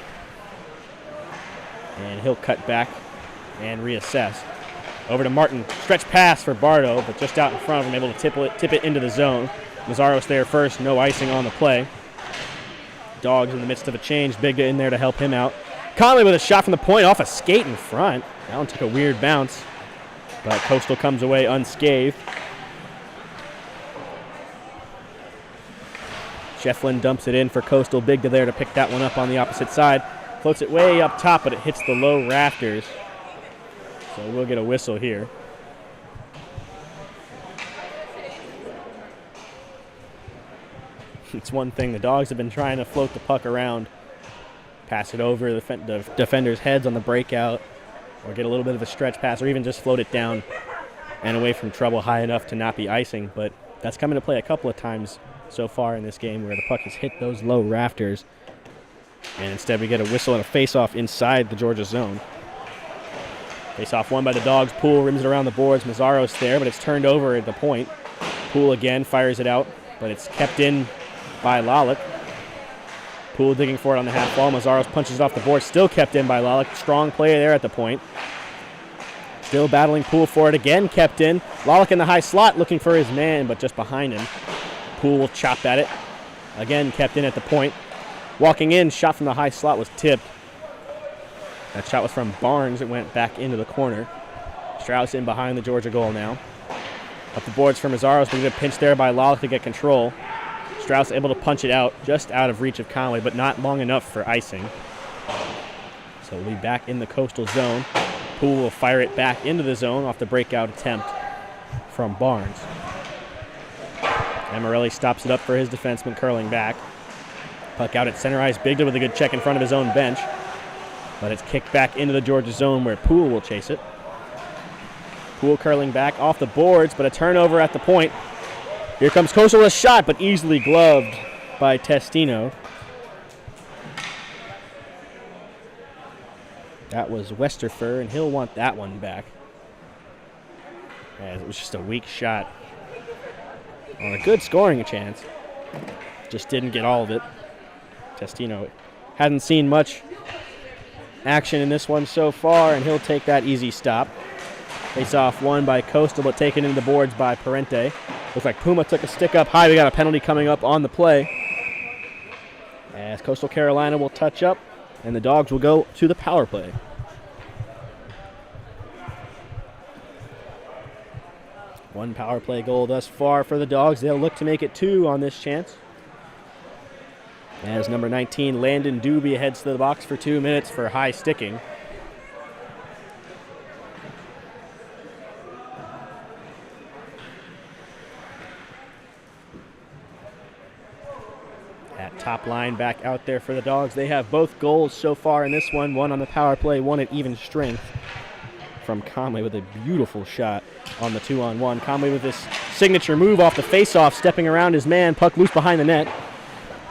and he'll cut back and reassess. Over to Martin. Stretch pass for Bardo, but just out in front of him, able to tip it into the zone. Mazzaros there first, no icing on the play. Dogs in the midst of a change. Bigda in there to help him out. Conley with a shot from the point off a skate in front. That one took a weird bounce, but Coastal comes away unscathed. Shefflin dumps it in for Coastal. Bigda there to pick that one up on the opposite side. Floats it way up top, but it hits the low rafters. So we'll get a whistle here. It's one thing. The Dogs have been trying to float the puck around, pass it over the defenders' heads on the breakout, or get a little bit of a stretch pass, or even just float it down and away from trouble high enough to not be icing. But that's come into play a couple of times so far in this game where the puck has hit those low rafters, and instead we get a whistle and a face-off inside the Georgia zone. Face-off won by the Dogs. Poole rims it around the boards. Mazzaros there, but it's turned over at the point. Poole again fires it out, but it's kept in by Lalick. Poole digging for it on the half wall. Mazzaros punches it off the board. Still kept in by Lalick. Strong play there at the point. Still battling Poole for it. Again kept in. Lalick in the high slot looking for his man, but just behind him. Poole will chop at it. Again kept in at the point. Walking in, shot from the high slot was tipped. That shot was from Barnes. It went back into the corner. Strauss in behind the Georgia goal now. Up the boards for Mazzaros, but a pinch there by Lalick to get control. Strauss able to punch it out, just out of reach of Conway, but not long enough for icing. So we'll be back in the Coastal zone. Poole will fire it back into the zone off the breakout attempt from Barnes. Amarelli stops it up for his defenseman, curling back. Puck out at center ice. Bigda with a good check in front of his own bench. But it's kicked back into the Georgia zone where Poole will chase it. Poole curling back off the boards, but a turnover at the point. Here comes Coastal with a shot, but easily gloved by Testino. That was Westerfer, and he'll want that one back, as it was just a weak shot on a good scoring chance. Just didn't get all of it. Testino hasn't seen much action in this one so far, and he'll take that easy stop. Face-off won by Coastal, but taken into the boards by Parente. Looks like Puma took a stick up high. We got a penalty coming up on the play, as Coastal Carolina will touch up, and the Dogs will go to the power play. One power play goal thus far for the Dogs. They'll look to make it 2 on this chance. As number 19, Landon Doobie, heads to the box for 2 minutes for high sticking. That top line back out there for the Dogs. They have both goals so far in this one on the power play, one at even strength from Conway with a beautiful shot on the 2-on-1. Conway with this signature move off the face-off, stepping around his man, puck loose behind the net.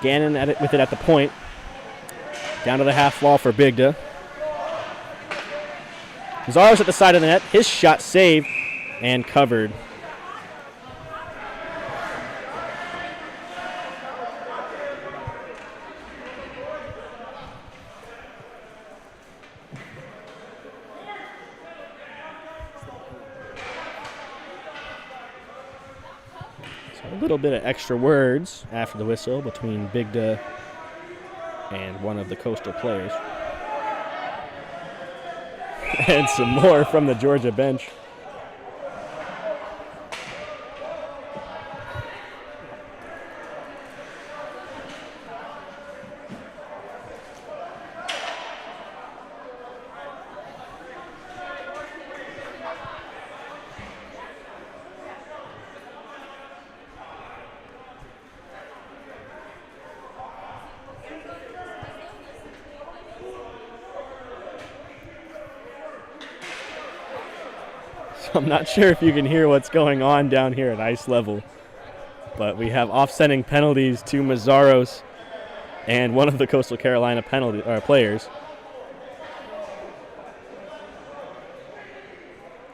Gannon with it at the point. Down to the half wall for Bigda. Zaros at the side of the net. His shot saved and covered. A little bit of extra words after the whistle between Bigda and one of the Coastal players. And some more from the Georgia bench. I'm not sure if you can hear what's going on down here at ice level, but we have offsetting penalties to Mazzaros and one of the Coastal Carolina players.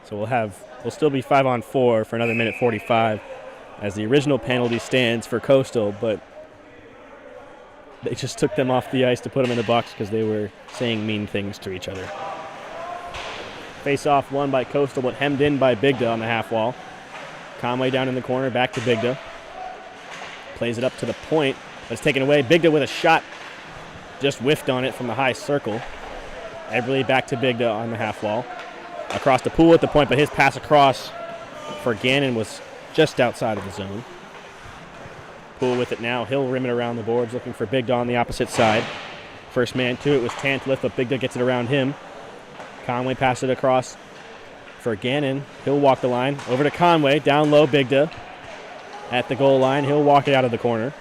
So we'll still be 5-on-4 for another minute 45 as the original penalty stands for Coastal, but they just took them off the ice to put them in the box because they were saying mean things to each other. Face-off won by Coastal, but hemmed in by Bigda on the half wall. Conway down in the corner, back to Bigda. Plays it up to the point, but it's taken away. Bigda with a shot, just whiffed on it from the high circle. Eberle back to Bigda on the half wall. Across the pool at the point, but his pass across for Gannon was just outside of the zone. Pool with it now. He'll rim it around the boards, looking for Bigda on the opposite side. First man to it was Tantlith, but Bigda gets it around him. Conway passes it across for Gannon. He'll walk the line. Over to Conway. Down low, Bigda at the goal line. He'll walk it out of the corner.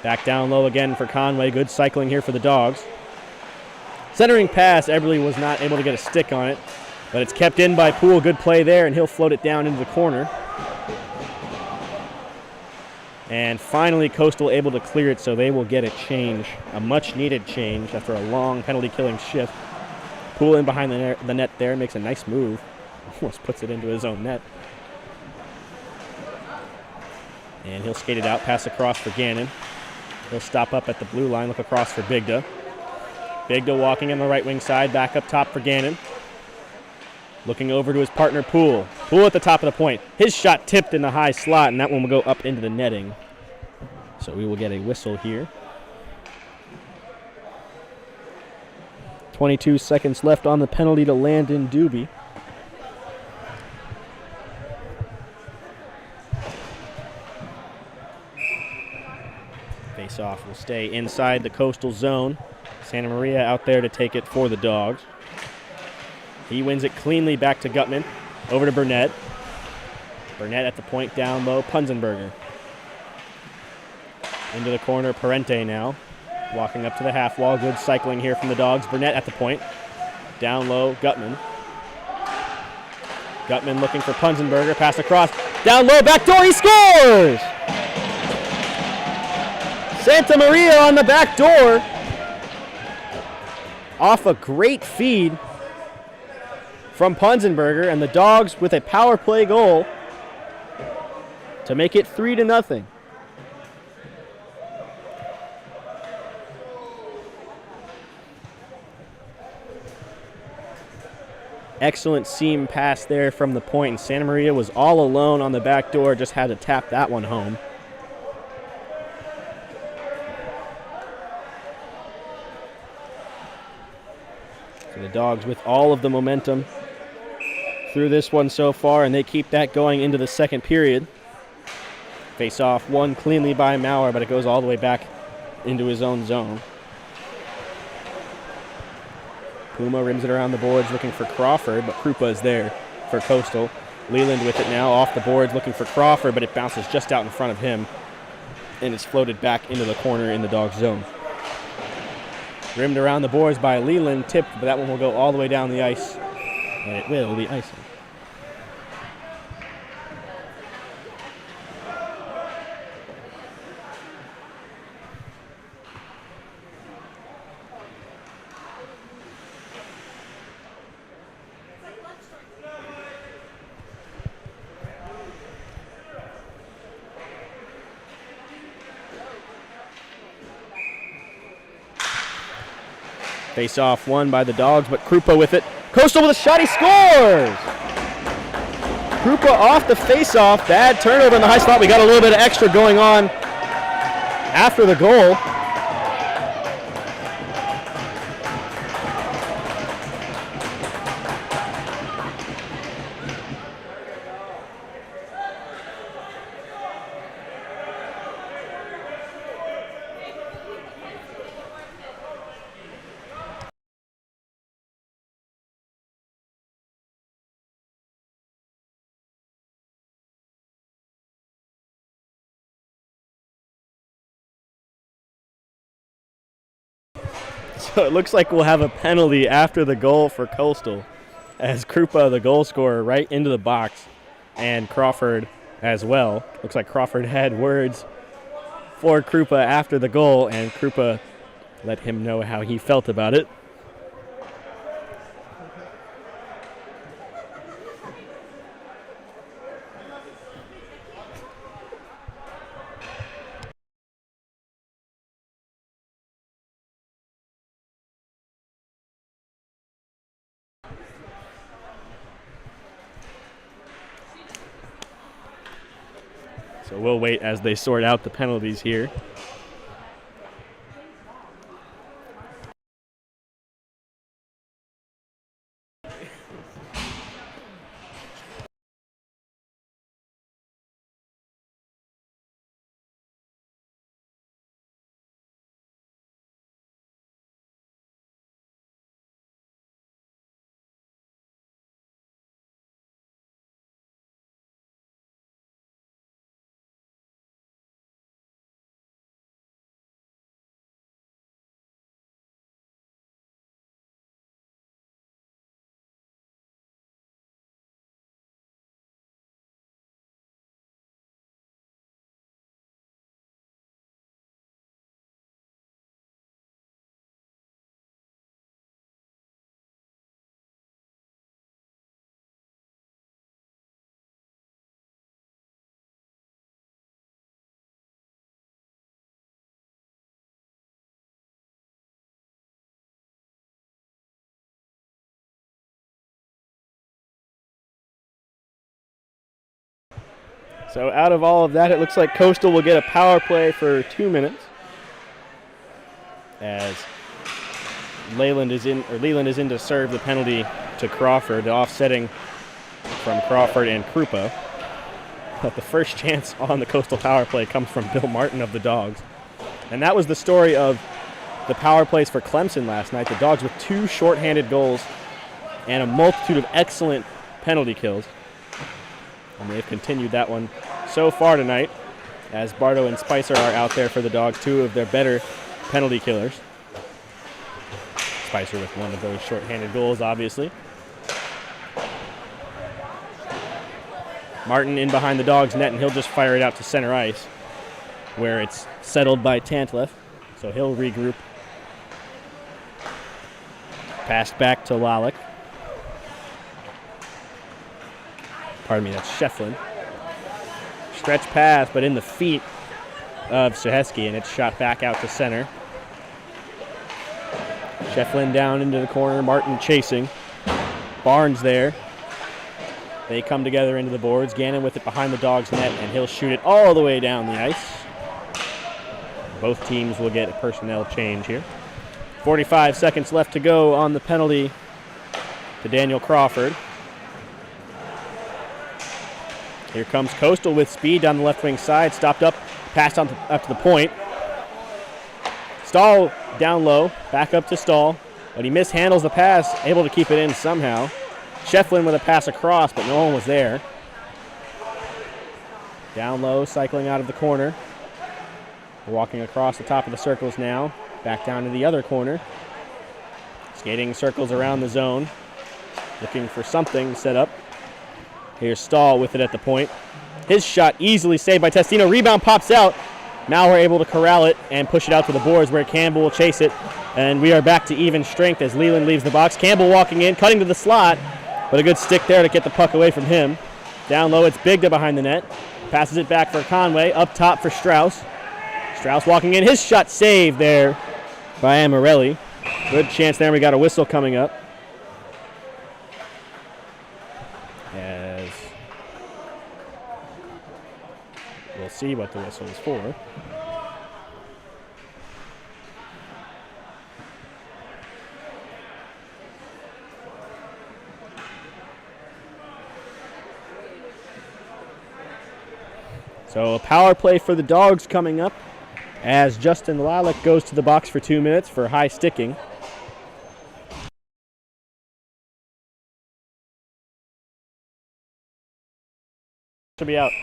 Back down low again for Conway. Good cycling here for the Dogs. Centering pass. Eberle was not able to get a stick on it, but it's kept in by Poole. Good play there, and he'll float it down into the corner. And finally, Coastal able to clear it, so they will get a change, a much-needed change after a long penalty-killing shift. Poole in behind the net there, makes a nice move. Almost puts it into his own net. And he'll skate it out, pass across for Gannon. He'll stop up at the blue line, look across for Bigda. Bigda walking on the right wing side, back up top for Gannon. Looking over to his partner, Poole. Poole at the top of the point. His shot tipped in the high slot, and that one will go up into the netting. So we will get a whistle here. 22 seconds left on the penalty to Landon Doobie. Face-off will stay inside the Coastal zone. Santa Maria out there to take it for the Dogs. He wins it cleanly back to Gutman. Over to Burnett. Burnett at the point down low. Punzenberger. Into the corner, Parente now. Walking up to the half wall. Good cycling here from the Dogs. Burnett at the point. Down low, Gutman. Gutman looking for Punzenberger. Pass across. Down low, back door, he scores! Santa Maria on the back door. Off a great feed from Punzenberger, and the Dogs with a power play goal to make it 3-0. Excellent seam pass there from the point, and Santa Maria was all alone on the back door, just had to tap that one home. So the Dogs with all of the momentum through this one so far, and they keep that going into the second period. Face off won cleanly by Maurer, but it goes all the way back into his own zone. Puma rims it around the boards looking for Crawford, but Krupa is there for Coastal. Leland with it now off the boards looking for Crawford, but it bounces just out in front of him, and it's floated back into the corner in the Dogs' zone. Rimmed around the boards by Leland, tipped, but that one will go all the way down the ice, and it will be icing. Face-off won by the Dogs, but Krupa with it. Coastal with a shot, he scores! Krupa off the face-off. Bad turnover in the high slot. We got a little bit of extra going on after the goal. So it looks like we'll have a penalty after the goal for Coastal, as Krupa, the goal scorer, right into the box, and Crawford as well. Looks like Crawford had words for Krupa after the goal, and Krupa let him know how he felt about it. So we'll wait as they sort out the penalties here. So out of all of that, it looks like Coastal will get a power play for 2 minutes, as Leland is in to serve the penalty to Crawford, offsetting from Crawford and Krupa. But the first chance on the Coastal power play comes from Bill Martin of the Dogs. And that was the story of the power plays for Clemson last night. The Dogs with 2 shorthanded goals and a multitude of excellent penalty kills. And they've continued that one so far tonight, as Bardo and Spicer are out there for the Dogs, 2 of their better penalty killers. Spicer with one of those shorthanded goals, obviously. Martin in behind the Dogs' net, and he'll just fire it out to center ice, where it's settled by Tantleff. So he'll regroup. Passed back to Lalick. Pardon me, that's Shefflin. Stretch pass, but in the feet of Saheski, and it's shot back out to center. Shefflin down into the corner, Martin chasing. Barnes there. They come together into the boards. Gannon with it behind the Dogs' net, and he'll shoot it all the way down the ice. Both teams will get a personnel change here. 45 seconds left to go on the penalty to Daniel Crawford. Here comes Coastal with speed down the left wing side. Stopped up, passed on up to the point. Stahl down low, back up to Stahl, but he mishandles the pass, able to keep it in somehow. Shefflin with a pass across, but no one was there. Down low, cycling out of the corner. Walking across the top of the circles now, back down to the other corner. Skating circles around the zone, looking for something set up. Here's Stahl with it at the point. His shot easily saved by Testino. Rebound pops out. Now we're able to corral it and push it out to the boards where Campbell will chase it. And we are back to even strength as Leland leaves the box. Campbell walking in, cutting to the slot, but a good stick there to get the puck away from him. Down low, it's Bigda behind the net. Passes it back for Conway, up top for Strauss. Strauss walking in, his shot saved there by Amarelli. Good chance there, we got a whistle coming up. As we'll see what the whistle is for. So a power play for the Dogs coming up as Justin Lilac goes to the box for 2 minutes for high sticking. Should be out.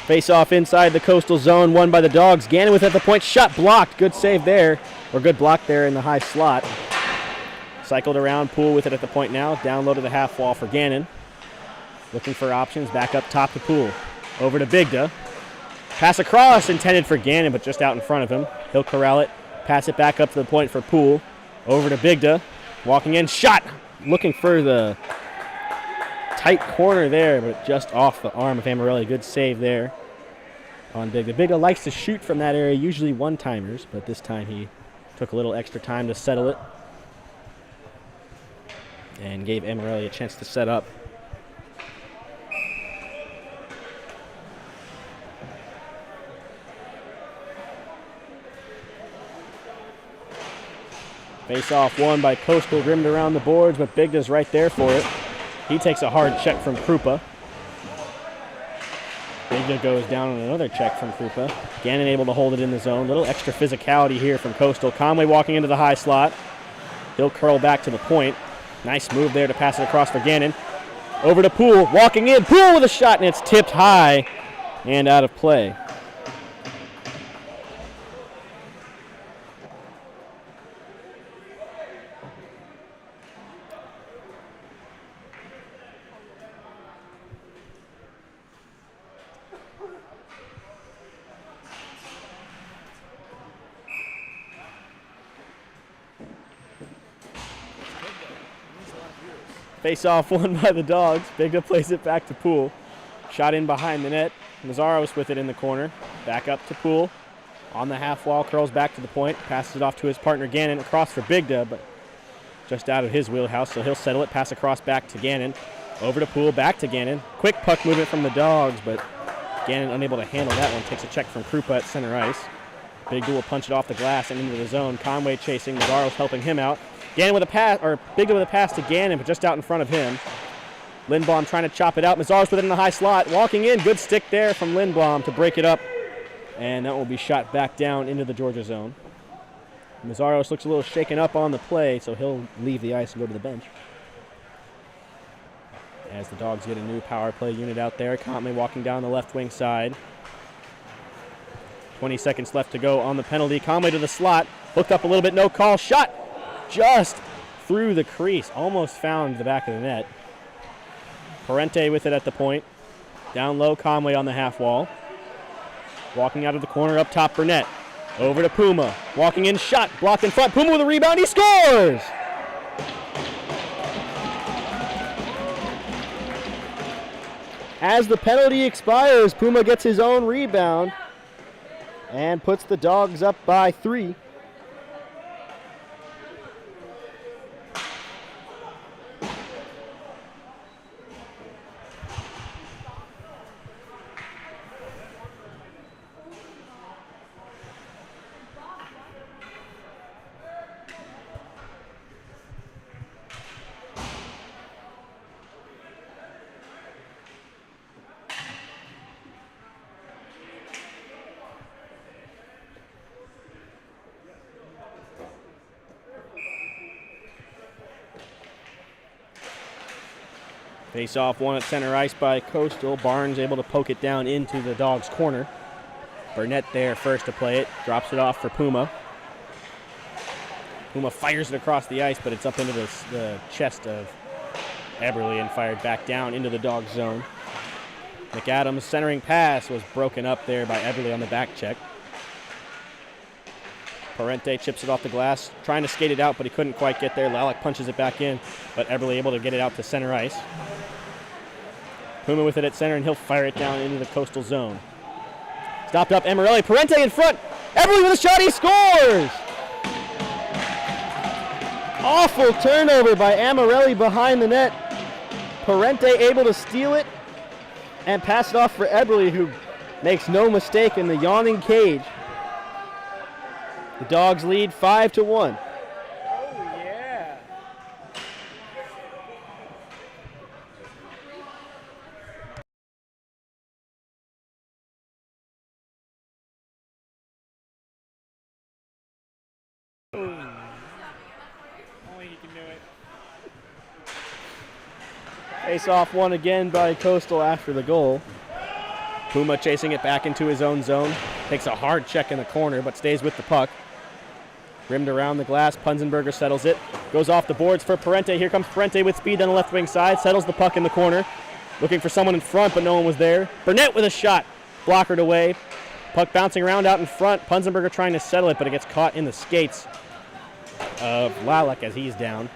Face off inside the Coastal zone, won by the Dogs. Gannon with at the point, shot blocked. Good save there, or good block there in the high slot. Cycled around, Poole with it at the point now. Down low to the half wall for Gannon. Looking for options, back up top to Poole. Over to Bigda. Pass across, intended for Gannon, but just out in front of him. He'll corral it, pass it back up to the point for Poole. Over to Bigda, walking in, shot! Looking for the tight corner there, but just off the arm of Amarelli. Good save there on Bigda. Bigda likes to shoot from that area, usually one-timers, but this time he took a little extra time to settle it and gave Amarelli a chance to set up. Face-off won by Coastal, rimmed around the boards, but Bigda's right there for it. He takes a hard check from Krupa. Bigda goes down on another check from Krupa. Gannon able to hold it in the zone. Little extra physicality here from Coastal. Conway walking into the high slot. He'll curl back to the point. Nice move there to pass it across for Gannon. Over to Poole, walking in. Poole with a shot, and it's tipped high and out of play. Face-off won by the Dogs. Bigda plays it back to Poole. Shot in behind the net. Mazzaros with it in the corner. Back up to Poole. On the half wall, curls back to the point. Passes it off to his partner Gannon. Across for Bigda, but just out of his wheelhouse, so he'll settle it. Pass across back to Gannon. Over to Poole, back to Gannon. Quick puck movement from the Dogs, but Gannon unable to handle that one. Takes a check from Krupa at center ice. Bigda will punch it off the glass and into the zone. Conway chasing. Mazzaros helping him out. Gannon with a pass, or Bigda with a pass to Gannon, but just out in front of him. Lindblom trying to chop it out. Mazzaros with it in the high slot. Walking in, good stick there from Lindblom to break it up. And that will be shot back down into the Georgia zone. Mazzaros looks a little shaken up on the play, so he'll leave the ice and go to the bench. As the Dogs get a new power play unit out there. Conway walking down the left wing side. 20 seconds left to go on the penalty. Conway to the slot. Hooked up a little bit, no call. Shot just through the crease. Almost found the back of the net. Parente with it at the point. Down low, Conway on the half wall. Walking out of the corner, up top, Burnett. Over to Puma. Walking in, shot, blocked in front. Puma with a rebound, he scores! As the penalty expires, Puma gets his own rebound and puts the Dogs up by 3. Face off one at center ice by Coastal. Barnes able to poke it down into the Dogs' corner. Burnett there first to play it. Drops it off for Puma. Puma fires it across the ice, but it's up into the chest of Eberle and fired back down into the Dogs' zone. McAdams' centering pass was broken up there by Eberle on the back check. Parente chips it off the glass, trying to skate it out, but he couldn't quite get there. Lalek punches it back in, but Eberle able to get it out to center ice. Puma with it at center, and he'll fire it down into the Coastal zone. Stopped up, Amarelli. Parente in front. Eberle with a shot, he scores! Awful turnover by Amarelli behind the net. Parente able to steal it and pass it off for Eberle, who makes no mistake in the yawning cage. The Dogs lead 5-1. Oh, yeah. Boom. Only he can do it. Face off one again by Coastal after the goal. Puma chasing it back into his own zone. Takes a hard check in the corner, but stays with the puck. Rimmed around the glass, Punzenberger settles it. Goes off the boards for Parente. Here comes Parente with speed down the left wing side. Settles the puck in the corner. Looking for someone in front, but no one was there. Burnett with a shot. Blockered away. Puck bouncing around out in front. Punzenberger trying to settle it, but it gets caught in the skates of Lalek as he's down.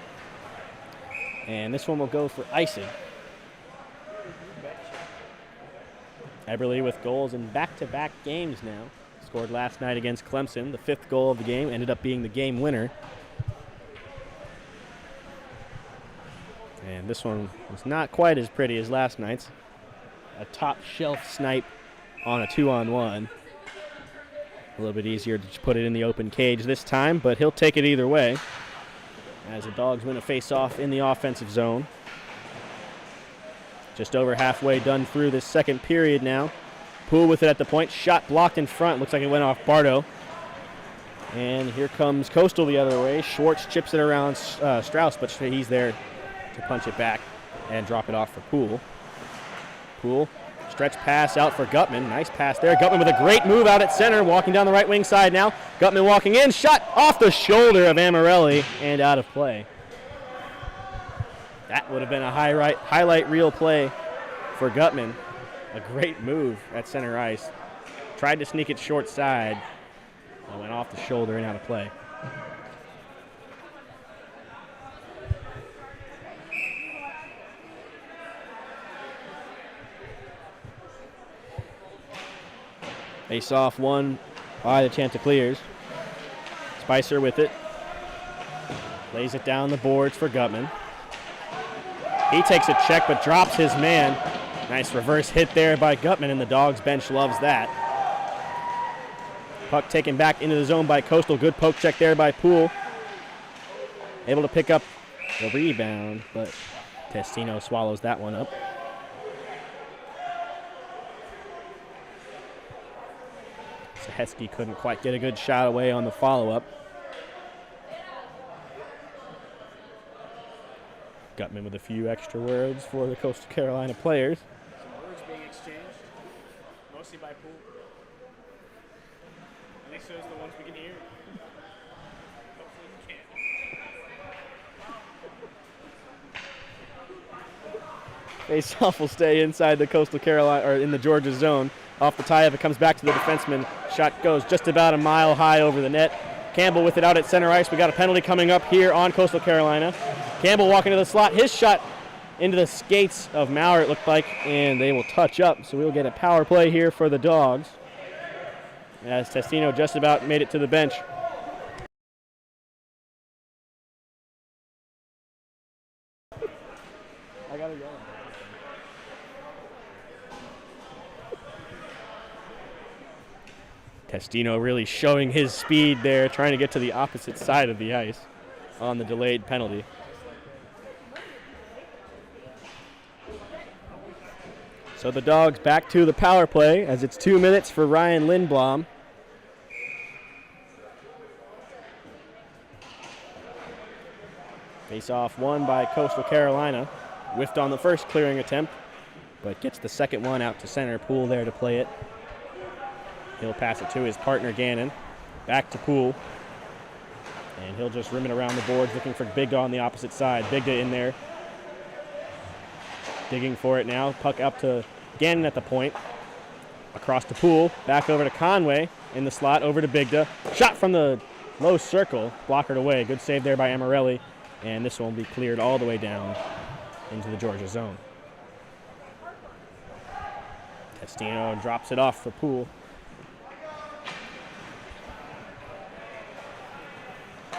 And this one will go for icing. Eberle with goals in back-to-back games now. Scored last night against Clemson. The 5th goal of the game ended up being the game winner. And this one was not quite as pretty as last night's. A top-shelf snipe on a 2-on-1. A little bit easier to put it in the open cage this time, but he'll take it either way as the Dogs win a face-off in the offensive zone. Just over halfway done through this second period now. Poole with it at the point. Shot blocked in front. Looks like it went off Bardo. And here comes Coastal the other way. Schwartz chips it around Strauss, but he's there to punch it back and drop it off for Poole. Poole, stretch pass out for Gutman. Nice pass there. Gutman with a great move out at center, walking down the right wing side now. Gutman walking in. Shot off the shoulder of Amarelli and out of play. That would have been a highlight reel play for Gutman. A great move at center ice. Tried to sneak it short side. Went off the shoulder and out of play. Face off one by the Chanticleers. Spicer with it. Lays it down the boards for Gutman. He takes a check but drops his man. Nice reverse hit there by Gutman, and the Dogs bench loves that. Puck taken back into the zone by Coastal. Good poke check there by Poole. Able to pick up the rebound, but Testino swallows that one up. Heskey couldn't quite get a good shot away on the follow-up. Gutman with a few extra words for the Coastal Carolina players. Some words being exchanged, mostly by Poole. At least those are the ones we can hear. Hopefully we can. Face-off will stay inside the Coastal Carolina, or in the Georgia zone. Off the tie-up, it comes back to the defenseman. Shot goes just about a mile high over the net. Campbell with it out at center ice. We got a penalty coming up here on Coastal Carolina. Campbell walking to the slot. His shot into the skates of Maurer, it looked like, and they will touch up. So we'll get a power play here for the Dogs, as Testino just about made it to the bench. I gotta go. Testino really showing his speed there, trying to get to the opposite side of the ice on the delayed penalty. So the Dogs back to the power play as it's 2 minutes for Ryan Lindblom. Face off one by Coastal Carolina. whiffed on the first clearing attempt, but gets the second one out to center. Poole there to play it. He'll pass it to his partner, Gannon. Back to Poole. And he'll just rim it around the boards, looking for Bigda on the opposite side. Bigda in there. Digging for it now. Puck up to Gannon at the point. Across to Poole. Back over to Conway in the slot. Over to Bigda. Shot from the low circle. Blockered away. Good save there by Amarelli. And this one will be cleared all the way down into the Georgia zone. Testino drops it off for Poole.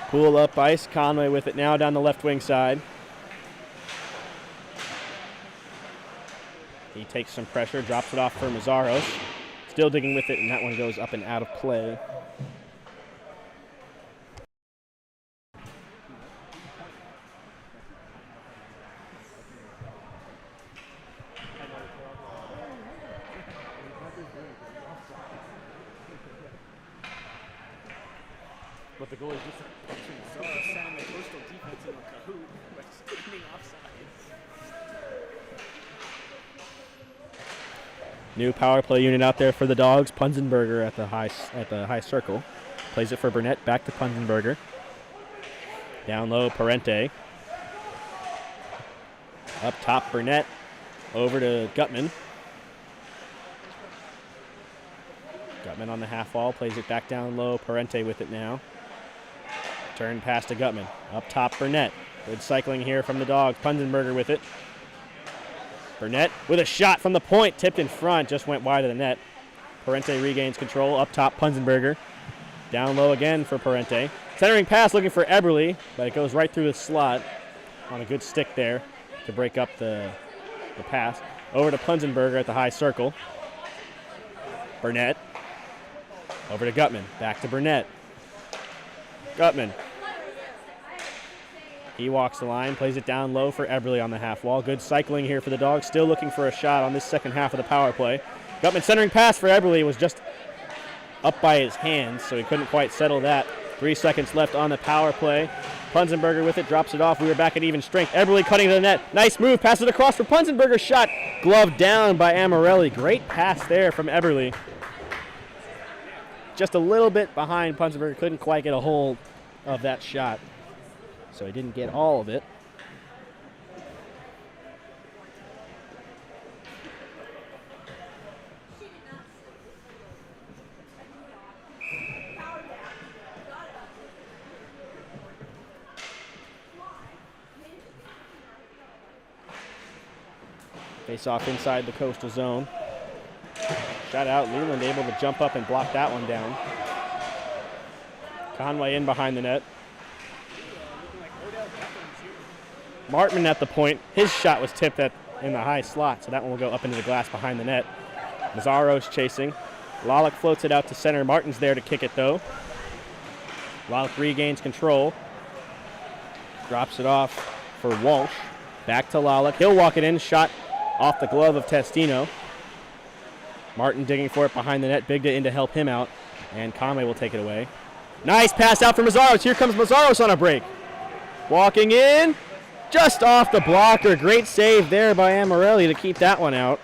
Poole up ice. Conway with it now down the left wing side. He takes some pressure, drops it off for Mazzaros. Still digging with it, and that one goes up and out of play. But the goalie just sending the Coastal defense in a cahoot by standing offsides. New power play unit out there for the Dogs. Punzenberger at the high circle. Plays it for Burnett. Back to Punzenberger. Down low, Parente. Up top, Burnett. Over to Gutman. Gutman on the half wall. Plays it back down low. Parente with it now. Turn pass to Gutman. Up top, Burnett. Good cycling here from the Dogs. Punzenberger with it. Burnett with a shot from the point. Tipped in front. Just went wide of the net. Parente regains control. Up top, Punzenberger. Down low again for Parente. Centering pass looking for Eberle, but it goes right through the slot on a good stick there to break up the pass. Over to Punzenberger at the high circle. Burnett. Over to Gutman. Back to Burnett. Gutman. He walks the line, plays it down low for Eberle on the half wall. Good cycling here for the Dogs. Still looking for a shot on this second half of the power play. Gutman centering pass for Eberle was just up by his hands, so he couldn't quite settle that. 3 seconds left on the power play. Punzenberger with it, drops it off. We were back at even strength. Eberle cutting to the net. Nice move, passes it across for Punzenberger. Shot gloved down by Amarelli. Great pass there from Eberle. Just a little bit behind Punzenberger. Couldn't quite get a hold of that shot, so he didn't get all of it. Face off inside the Coastal zone. Shot out. Leland able to jump up and block that one down. Conway in behind the net. Martman at the point. His shot was tipped in the high slot, so that one will go up into the glass behind the net. Mazzaros chasing. Lalick floats it out to center. Martin's there to kick it, though. Lalick regains control. Drops it off for Walsh. Back to Lalick. He'll walk it in. Shot off the glove of Testino. Martin digging for it behind the net. Bigda in to help him out, and Conway will take it away. Nice pass out for Mazzaros. Here comes Mazzaros on a break. Walking in. Just off the blocker. Great save there by Amarelli to keep that one out.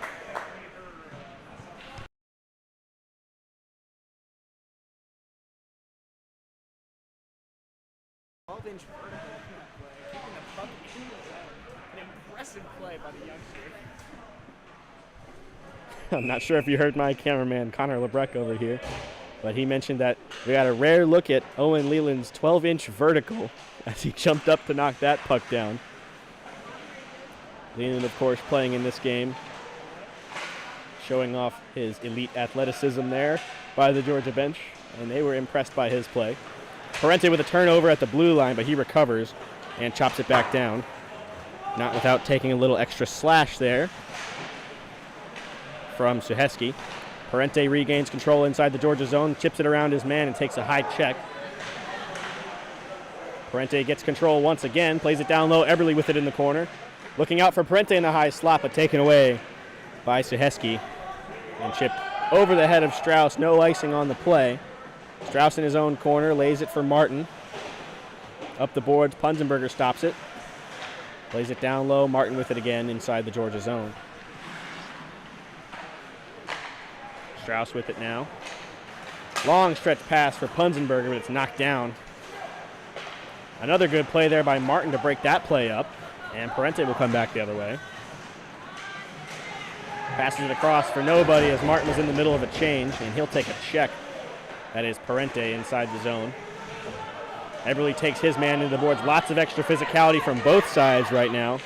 Keeping the puck in the zone. An impressive play by the youngster. I'm not sure if you heard my cameraman, Connor Lebrecq, over here, but he mentioned that we got a rare look at Owen Leland's 12-inch vertical as he jumped up to knock that puck down. Leland, of course, playing in this game, showing off his elite athleticism there by the Georgia bench, and they were impressed by his play. Parente with a turnover at the blue line, but he recovers and chops it back down. Not without taking a little extra slash there from Suheski. Parente regains control inside the Georgia zone, chips it around his man and takes a high check. Parente gets control once again, plays it down low. Eberle with it in the corner. Looking out for Parente in the high slot, but taken away by Suheski and chipped over the head of Strauss. No icing on the play. Strauss in his own corner, lays it for Martin. Up the boards, Punzenberger stops it. Plays it down low. Martin with it again inside the Georgia zone. Strauss with it now. Long stretch pass for Punzenberger, but it's knocked down. Another good play there by Martin to break that play up. And Parente will come back the other way. Passes it across for nobody as Martin was in the middle of a change, and he'll take a check. That is Parente inside the zone. Eberle takes his man into the boards. Lots of extra physicality from both sides right now,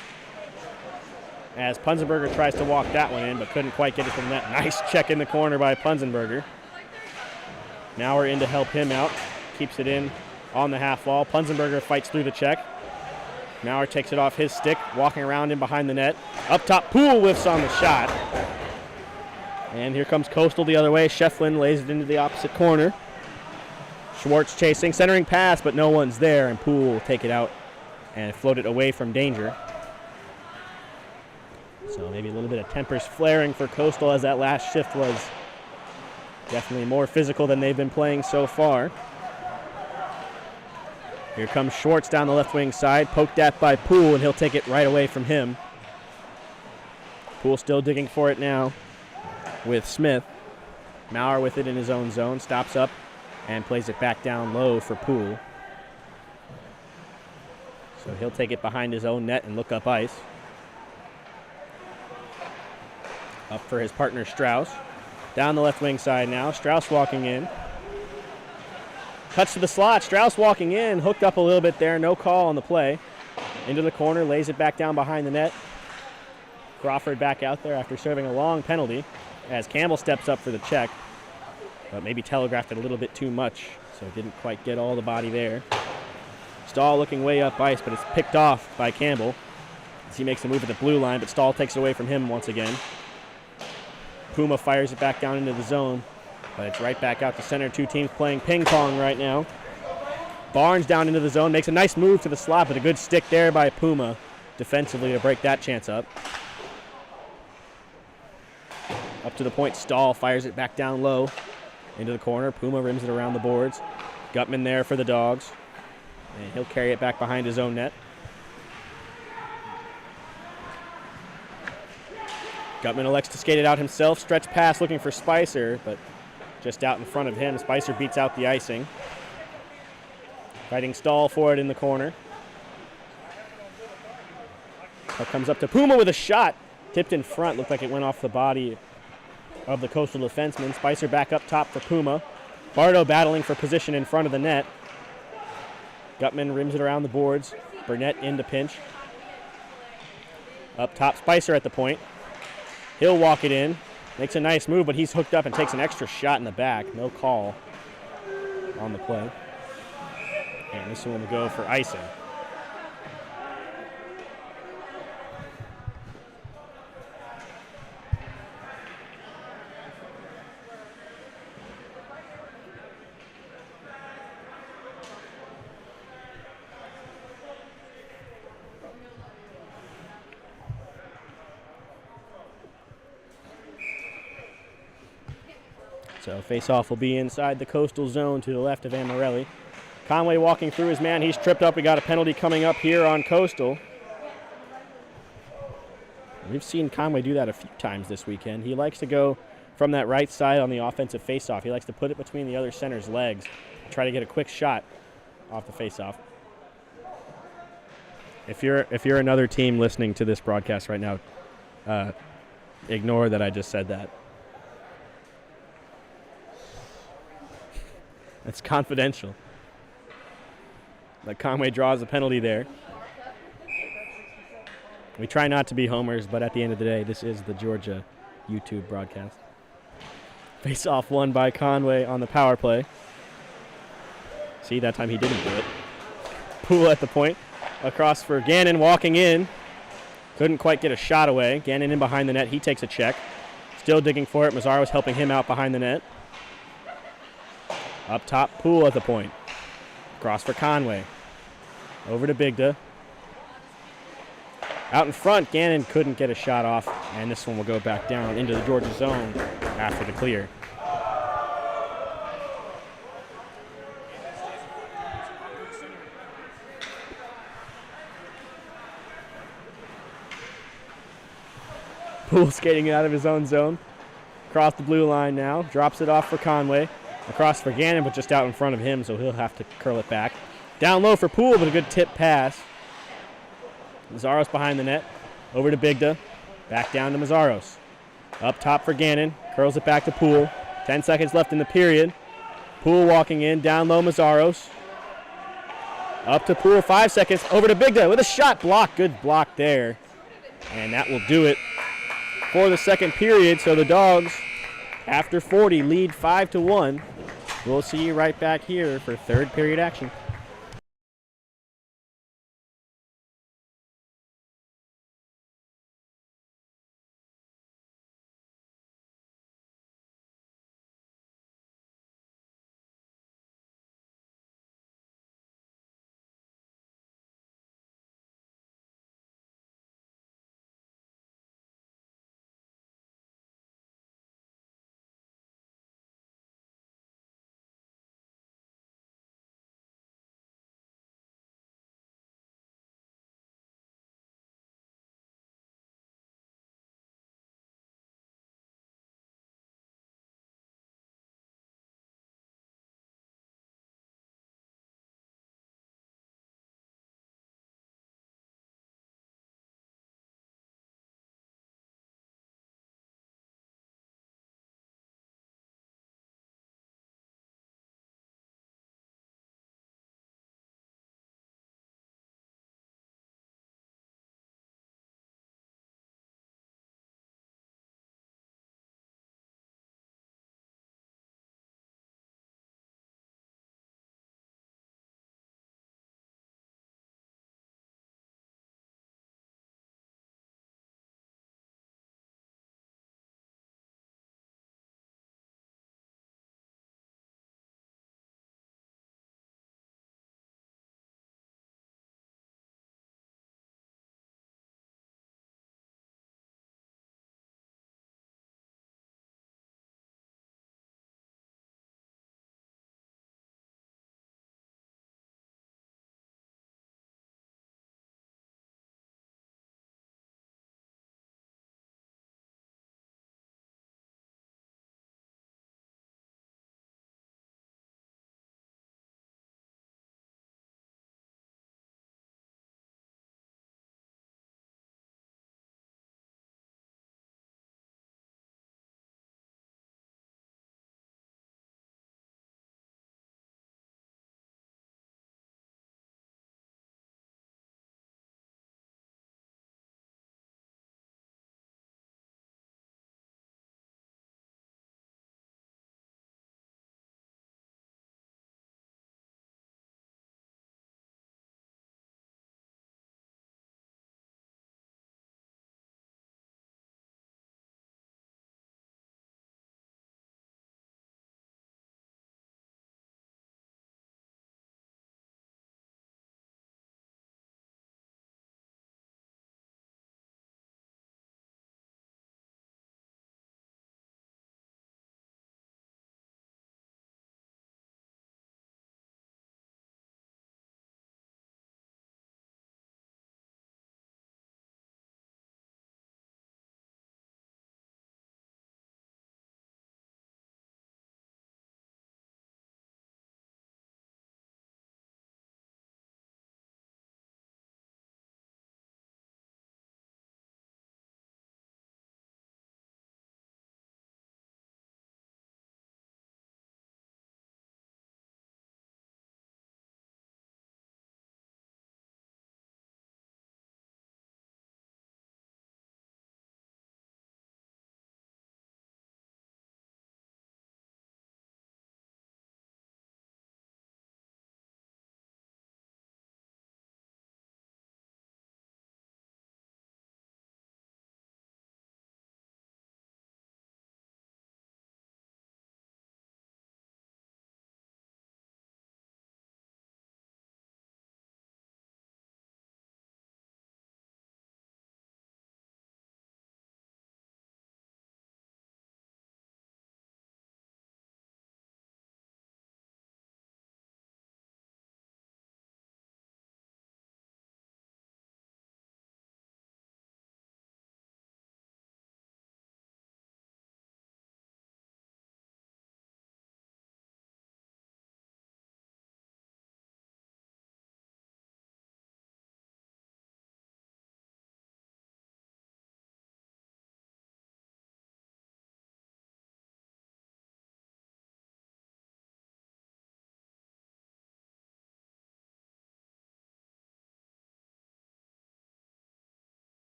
as Punzenberger tries to walk that one in, but couldn't quite get it from that. Nice check in the corner by Punzenberger. Now we're in to help him out. Keeps it in on the half wall. Punzenberger fights through the check. Maurer takes it off his stick, walking around in behind the net. Up top, Poole whiffs on the shot. And here comes Coastal the other way. Shefflin lays it into the opposite corner. Schwartz chasing, centering pass, but no one's there, and Poole will take it out and float it away from danger. So maybe a little bit of tempers flaring for Coastal, as that last shift was definitely more physical than they've been playing so far. Here comes Schwartz down the left wing side, poked at by Poole, and he'll take it right away from him. Poole still digging for it now with Smith. Maurer with it in his own zone, stops up and plays it back down low for Poole. So he'll take it behind his own net and look up ice. Up for his partner Strauss. Down the left wing side now. Strauss walking in. Cuts to the slot. Strauss walking in. Hooked up a little bit there. No call on the play. Into the corner. Lays it back down behind the net. Crawford back out there after serving a long penalty as Campbell steps up for the check, but maybe telegraphed it a little bit too much, so didn't quite get all the body there. Stahl looking way up ice, but it's picked off by Campbell as he makes a move at the blue line, but Stahl takes it away from him once again. Puma fires it back down into the zone, but it's right back out to center. Two teams playing ping pong right now. Barnes down into the zone, makes a nice move to the slot, but a good stick there by Puma defensively to break that chance up. Up to the point, Stahl fires it back down low into the corner. Puma rims it around the boards. Gutman there for the Dogs, and he'll carry it back behind his own net. Gutman elects to skate it out himself. Stretch pass looking for Spicer, but just out in front of him. Spicer beats out the icing. Fighting Stahl for it in the corner. Puck comes up to Puma with a shot. Tipped in front, looked like it went off the body of the Coastal defenseman. Spicer back up top for Puma. Bardo battling for position in front of the net. Gutman rims it around the boards. Burnett in to pinch. Up top, Spicer at the point. He'll walk it in. Makes a nice move, but he's hooked up and takes an extra shot in the back. No call on the play. And this one will go for icing. So face-off will be inside the Coastal zone to the left of Amarelli. Conway walking through his man. He's tripped up. We got a penalty coming up here on Coastal. We've seen Conway do that a few times this weekend. He likes to go from that right side on the offensive face-off. He likes to put it between the other center's legs and try to get a quick shot off the face-off. If you're another team listening to this broadcast right now, ignore that I just said that. It's confidential. But Conway draws a penalty there. We try not to be homers, but at the end of the day, this is the Georgia YouTube broadcast. Face-off won by Conway on the power play. See, that time he didn't do it. Poole at the point. Across for Gannon walking in. Couldn't quite get a shot away. Gannon in behind the net. He takes a check. Still digging for it. Mazzaro's helping him out behind the net. Up top, Poole at the point. Cross for Conway. Over to Bigda. Out in front, Gannon couldn't get a shot off, and this one will go back down into the Georgia zone after the clear. Poole skating out of his own zone. Across the blue line now. Drops it off for Conway. Across for Gannon, but just out in front of him, so he'll have to curl it back. Down low for Poole, but a good tip pass. Mazzaros behind the net. Over to Bigda. Back down to Mazzaros. Up top for Gannon. Curls it back to Poole. 10 seconds left in the period. Poole walking in. Down low, Mazzaros. Up to Poole, 5 seconds. Over to Bigda with a shot block. Good block there. And that will do it for the second period. So the Dogs, after 40, lead 5-1. We'll see you right back here for third period action.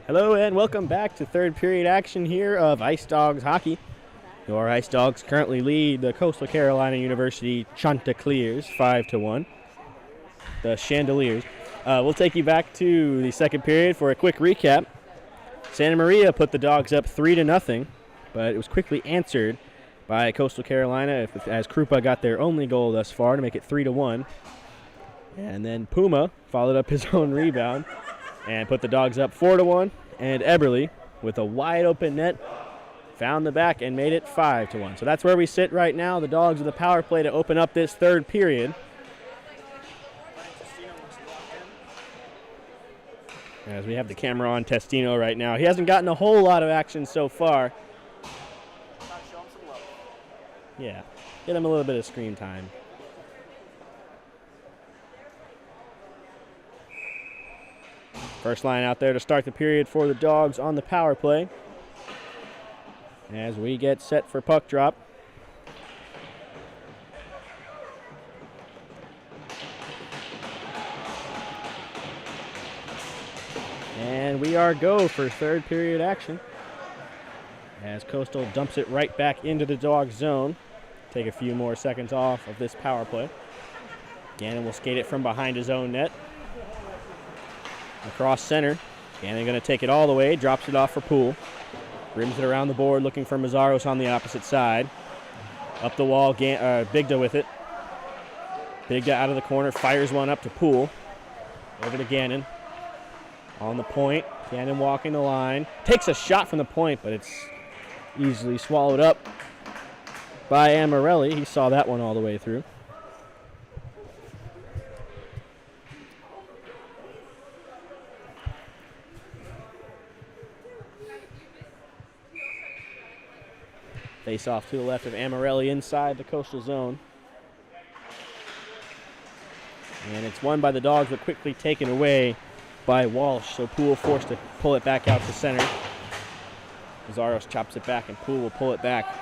Hello and welcome back to third period action here of Ice Dawgs hockey. Your Ice Dawgs currently lead the Coastal Carolina University Chanticleers 5-1. The Chandeliers. We'll take you back to the second period for a quick recap. Santa Maria put the Dogs up 3-0, but it was quickly answered by Coastal Carolina as Krupa got their only goal thus far to make it 3-1. And then Puma followed up his own rebound and put the Dogs up 4-1. And Eberle, with a wide open net, found the back and made it 5-1. So that's where we sit right now. The Dogs with the power play to open up this third period. As we have the camera on Testino right now. He hasn't gotten a whole lot of action so far. Yeah, get him a little bit of screen time. First line out there to start the period for the Dogs on the power play. As we get set for puck drop. And we are go for third period action. As Coastal dumps it right back into the Dog zone. Take a few more seconds off of this power play. Gannon will skate it from behind his own net. Across center. Gannon going to take it all the way. Drops it off for Poole. Rims it around the board looking for Mazzaros on the opposite side. Up the wall, Bigda with it. Bigda out of the corner. Fires one up to Poole. Over to Gannon. On the point. Gannon walking the line. Takes a shot from the point, but it's easily swallowed up by Amarelli. He saw that one all the way through. Face off to the left of Amarelli inside the Coastal zone. And it's won by the Dogs, but quickly taken away by Walsh. So Poole forced to pull it back out to center. Mazzaros chops it back, and Poole will pull it back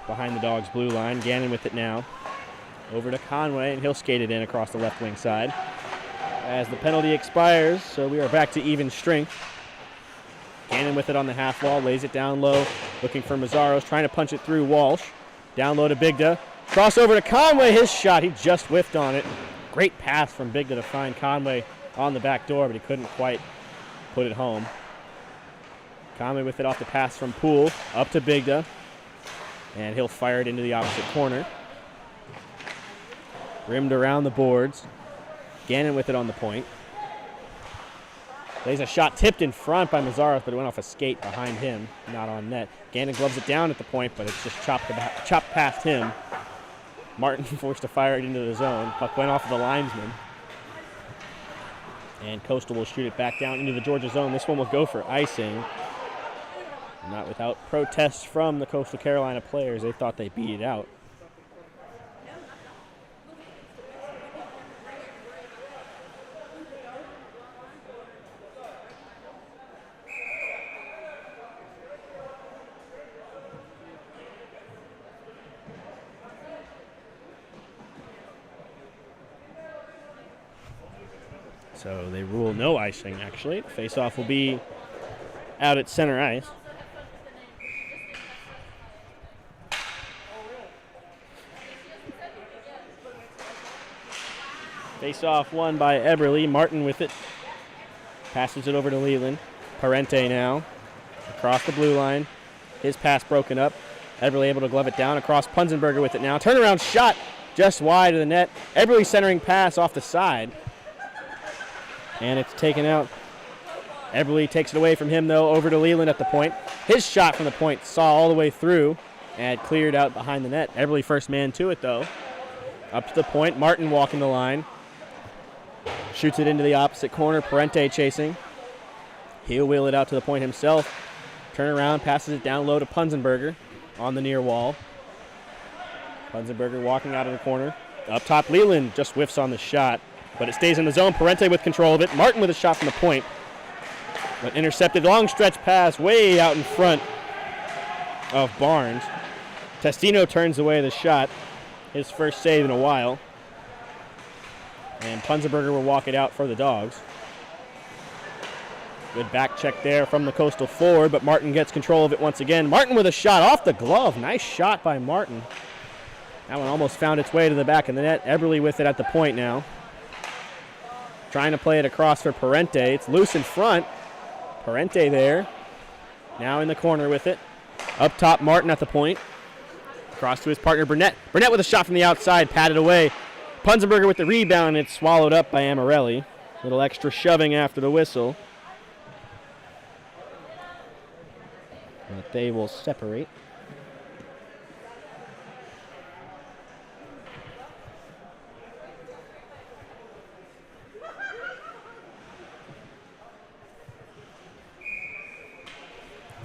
behind the Dogs' blue line. Gannon with it now. Over to Conway, and he'll skate it in across the left wing side. As the penalty expires, so we are back to even strength. Gannon with it on the half wall, lays it down low, looking for Mazzaros, trying to punch it through Walsh. Down low to Bigda. Cross over to Conway, his shot, he just whiffed on it. Great pass from Bigda to find Conway on the back door, but he couldn't quite put it home. Conway with it off the pass from Poole, up to Bigda, and he'll fire it into the opposite corner. Rimmed around the boards. Gannon with it on the point. Lays a shot tipped in front by Mazzaros, but it went off a skate behind him, not on net. Gannon gloves it down at the point, but it's just chopped past him. Martin forced to fire it into the zone. Puck went off of the linesman. And Coastal will shoot it back down into the Georgia zone. This one will go for icing. Not without protests from the Coastal Carolina players. They thought they beat it out. So they rule no icing, actually. The face-off will be out at center ice. Face-off won by Eberle. Martin with it. Passes it over to Leland. Parente now. Across the blue line. His pass broken up. Eberle able to glove it down. Across Punzenberger with it now. Turnaround shot just wide of the net. Eberle centering pass off the side. And it's taken out. Eberle takes it away from him, though, over to Leland at the point. His shot from the point saw all the way through and cleared out behind the net. Eberle first man to it, though. Up to the point. Martin walking the line. Shoots it into the opposite corner. Parente chasing. He'll wheel it out to the point himself. Turn around, passes it down low to Punzenberger on the near wall. Punzenberger walking out of the corner. Up top, Leland just whiffs on the shot, but it stays in the zone. Parente with control of it. Martin with a shot from the point, but intercepted. Long stretch pass way out in front of Barnes. Testino turns away the shot. His first save in a while. And Punzenberger will walk it out for the Dogs. Good back check there from the Coastal forward, but Martin gets control of it once again. Martin with a shot off the glove. Nice shot by Martin. That one almost found its way to the back of the net. Eberle with it at the point now. Trying to play it across for Parente. It's loose in front. Parente there. Now in the corner with it. Up top, Martin at the point. Across to his partner, Burnett. Burnett with a shot from the outside, patted away. Punzenberger with the rebound, and it's swallowed up by Amarelli. Little extra shoving after the whistle. But they will separate.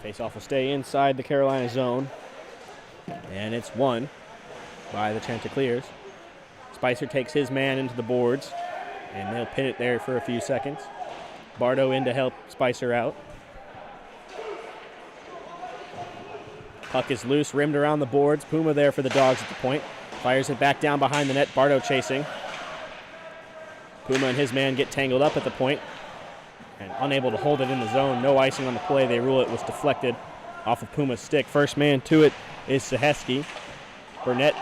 Faceoff will stay inside the Carolina zone. And it's won by the Chanticleers. Spicer takes his man into the boards, and they'll pin it there for a few seconds. Bardo in to help Spicer out. Puck is loose, rimmed around the boards. Puma there for the Dogs at the point. Fires it back down behind the net. Bardo chasing. Puma and his man get tangled up at the point and unable to hold it in the zone. No icing on the play. They rule it was deflected off of Puma's stick. First man to it is Saheski. Burnett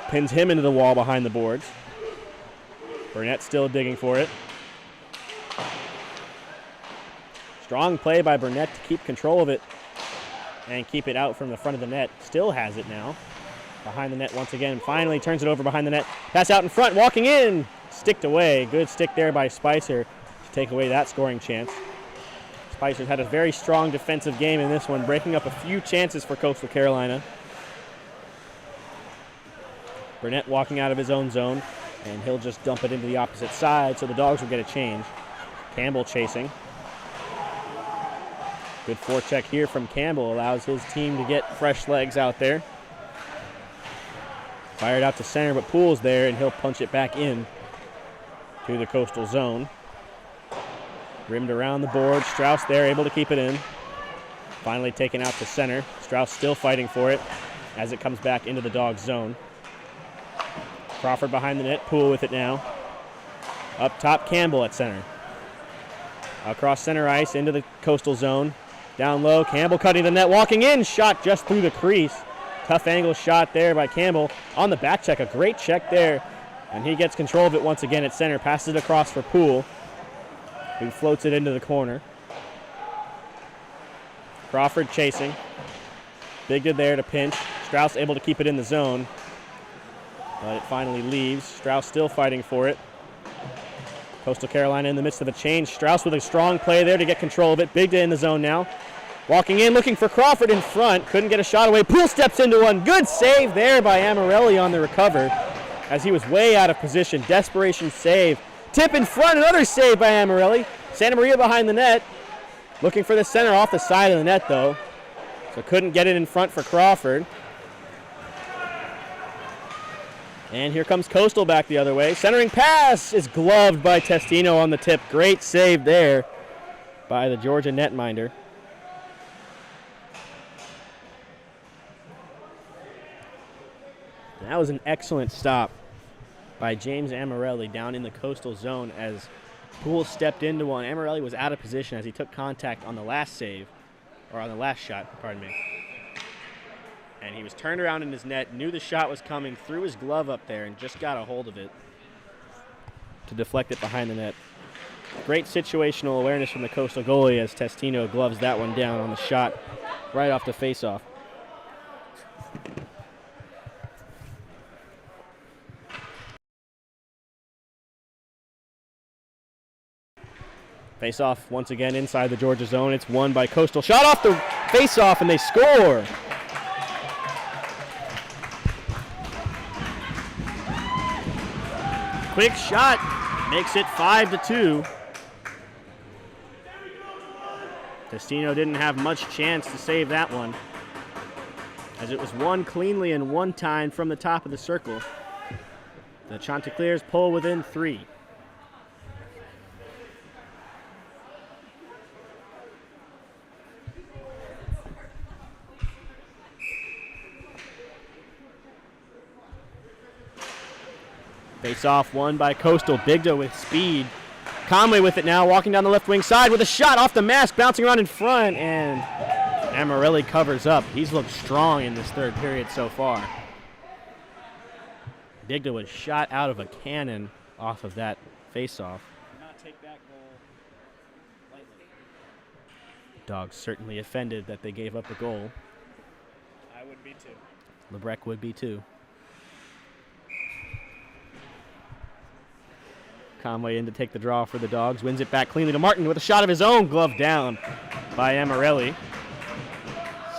pins him into the wall behind the boards. Burnett still digging for it. Strong play by Burnett to keep control of it and keep it out from the front of the net. Still has it now. Behind the net once again. Finally turns it over behind the net. Pass out in front, walking in. Sticked away. Good stick there by Spicer to take away that scoring chance. Spicer's had a very strong defensive game in this one, breaking up a few chances for Coastal Carolina. Burnett walking out of his own zone, and he'll just dump it into the opposite side, so the Dogs will get a change. Campbell chasing. Good forecheck here from Campbell, allows his team to get fresh legs out there. Fired out to center, but Poole's there, and he'll punch it back in to the Coastal zone. Rimmed around the board. Strauss there, able to keep it in. Finally taken out to center. Strauss still fighting for it as it comes back into the Dogs zone. Crawford behind the net. Poole with it now. Up top, Campbell at center. Across center ice into the Coastal zone. Down low, Campbell cutting the net, walking in. Shot just through the crease. Tough angle shot there by Campbell. On the back check, a great check there. And he gets control of it once again at center. Passes it across for Poole, who floats it into the corner. Crawford chasing. Bigda there to pinch. Strauss able to keep it in the zone, but it finally leaves. Strauss still fighting for it. Coastal Carolina in the midst of a change. Strauss with a strong play there to get control of it. Bigda in the zone now. Walking in, looking for Crawford in front. Couldn't get a shot away. Poole steps into one. Good save there by Amarelli on the recover, as he was way out of position. Desperation save. Tip in front, another save by Amarelli. Santa Maria behind the net. Looking for the center off the side of the net, though. So couldn't get it in front for Crawford. And here comes Coastal back the other way. Centering pass is gloved by Testino on the tip. Great save there by the Georgia netminder. That was an excellent stop by James Amarelli down in the Coastal zone as Poole stepped into one. Amarelli was out of position as he took contact on the last save, or on the last shot, pardon me. And he was turned around in his net, knew the shot was coming, threw his glove up there, and just got a hold of it to deflect it behind the net. Great situational awareness from the Coastal goalie as Testino gloves that one down on the shot right off the faceoff. Face-off once again inside the Georgia zone. It's won by Coastal. Shot off the face-off, and they score. Quick shot makes it 5-2. Testino didn't have much chance to save that one, as it was won cleanly and one time from the top of the circle. The Chanticleers pull within 3. Face-off won by Coastal. Bigda with speed Conway with it now, walking down the left wing side with a shot off the mask, bouncing around in front, and Amarelli covers up. He's looked strong in this third period so far. Bigda was shot out of a cannon off of that faceoff. Not take that goal lightly. Dogs certainly offended that they gave up the goal. I would be too. Lebrecq would be too. Conway in to take the draw for the Dogs. Wins it back cleanly to Martin with a shot of his own. Glove down by Amarelli.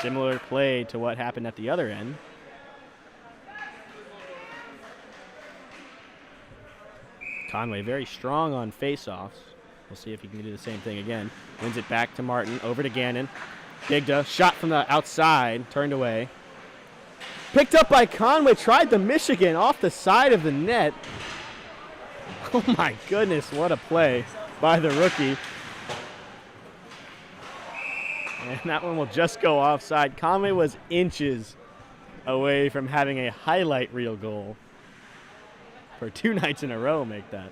Similar play to what happened at the other end. Conway very strong on face-offs. We'll see if he can do the same thing again. Wins it back to Martin. Over to Gannon. Bigda. Shot from the outside. Turned away. Picked up by Conway. Tried the Michigan off the side of the net. Oh my goodness, what a play by the rookie. And that one will just go offside. Conway was inches away from having a highlight reel goal. For 2 nights in a row, make that.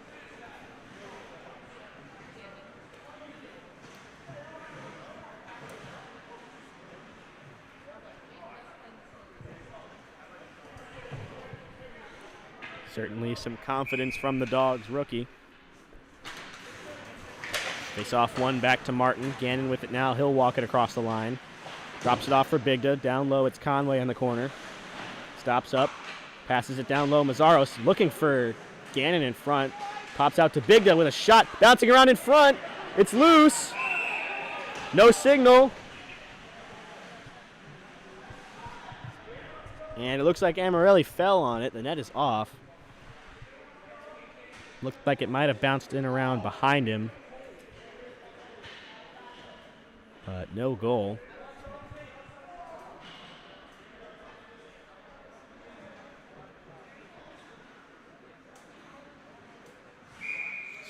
Certainly some confidence from the Dogs rookie. Face off one back to Martin. Gannon with it now. He'll walk it across the line. Drops it off for Bigda. Down low, it's Conway on the corner. Stops up. Passes it down low. Mazzaros looking for Gannon in front. Pops out to Bigda with a shot. Bouncing around in front. It's loose. No signal. And it looks like Amarelli fell on it. The net is off. Looked like it might have bounced in around behind him. But no goal.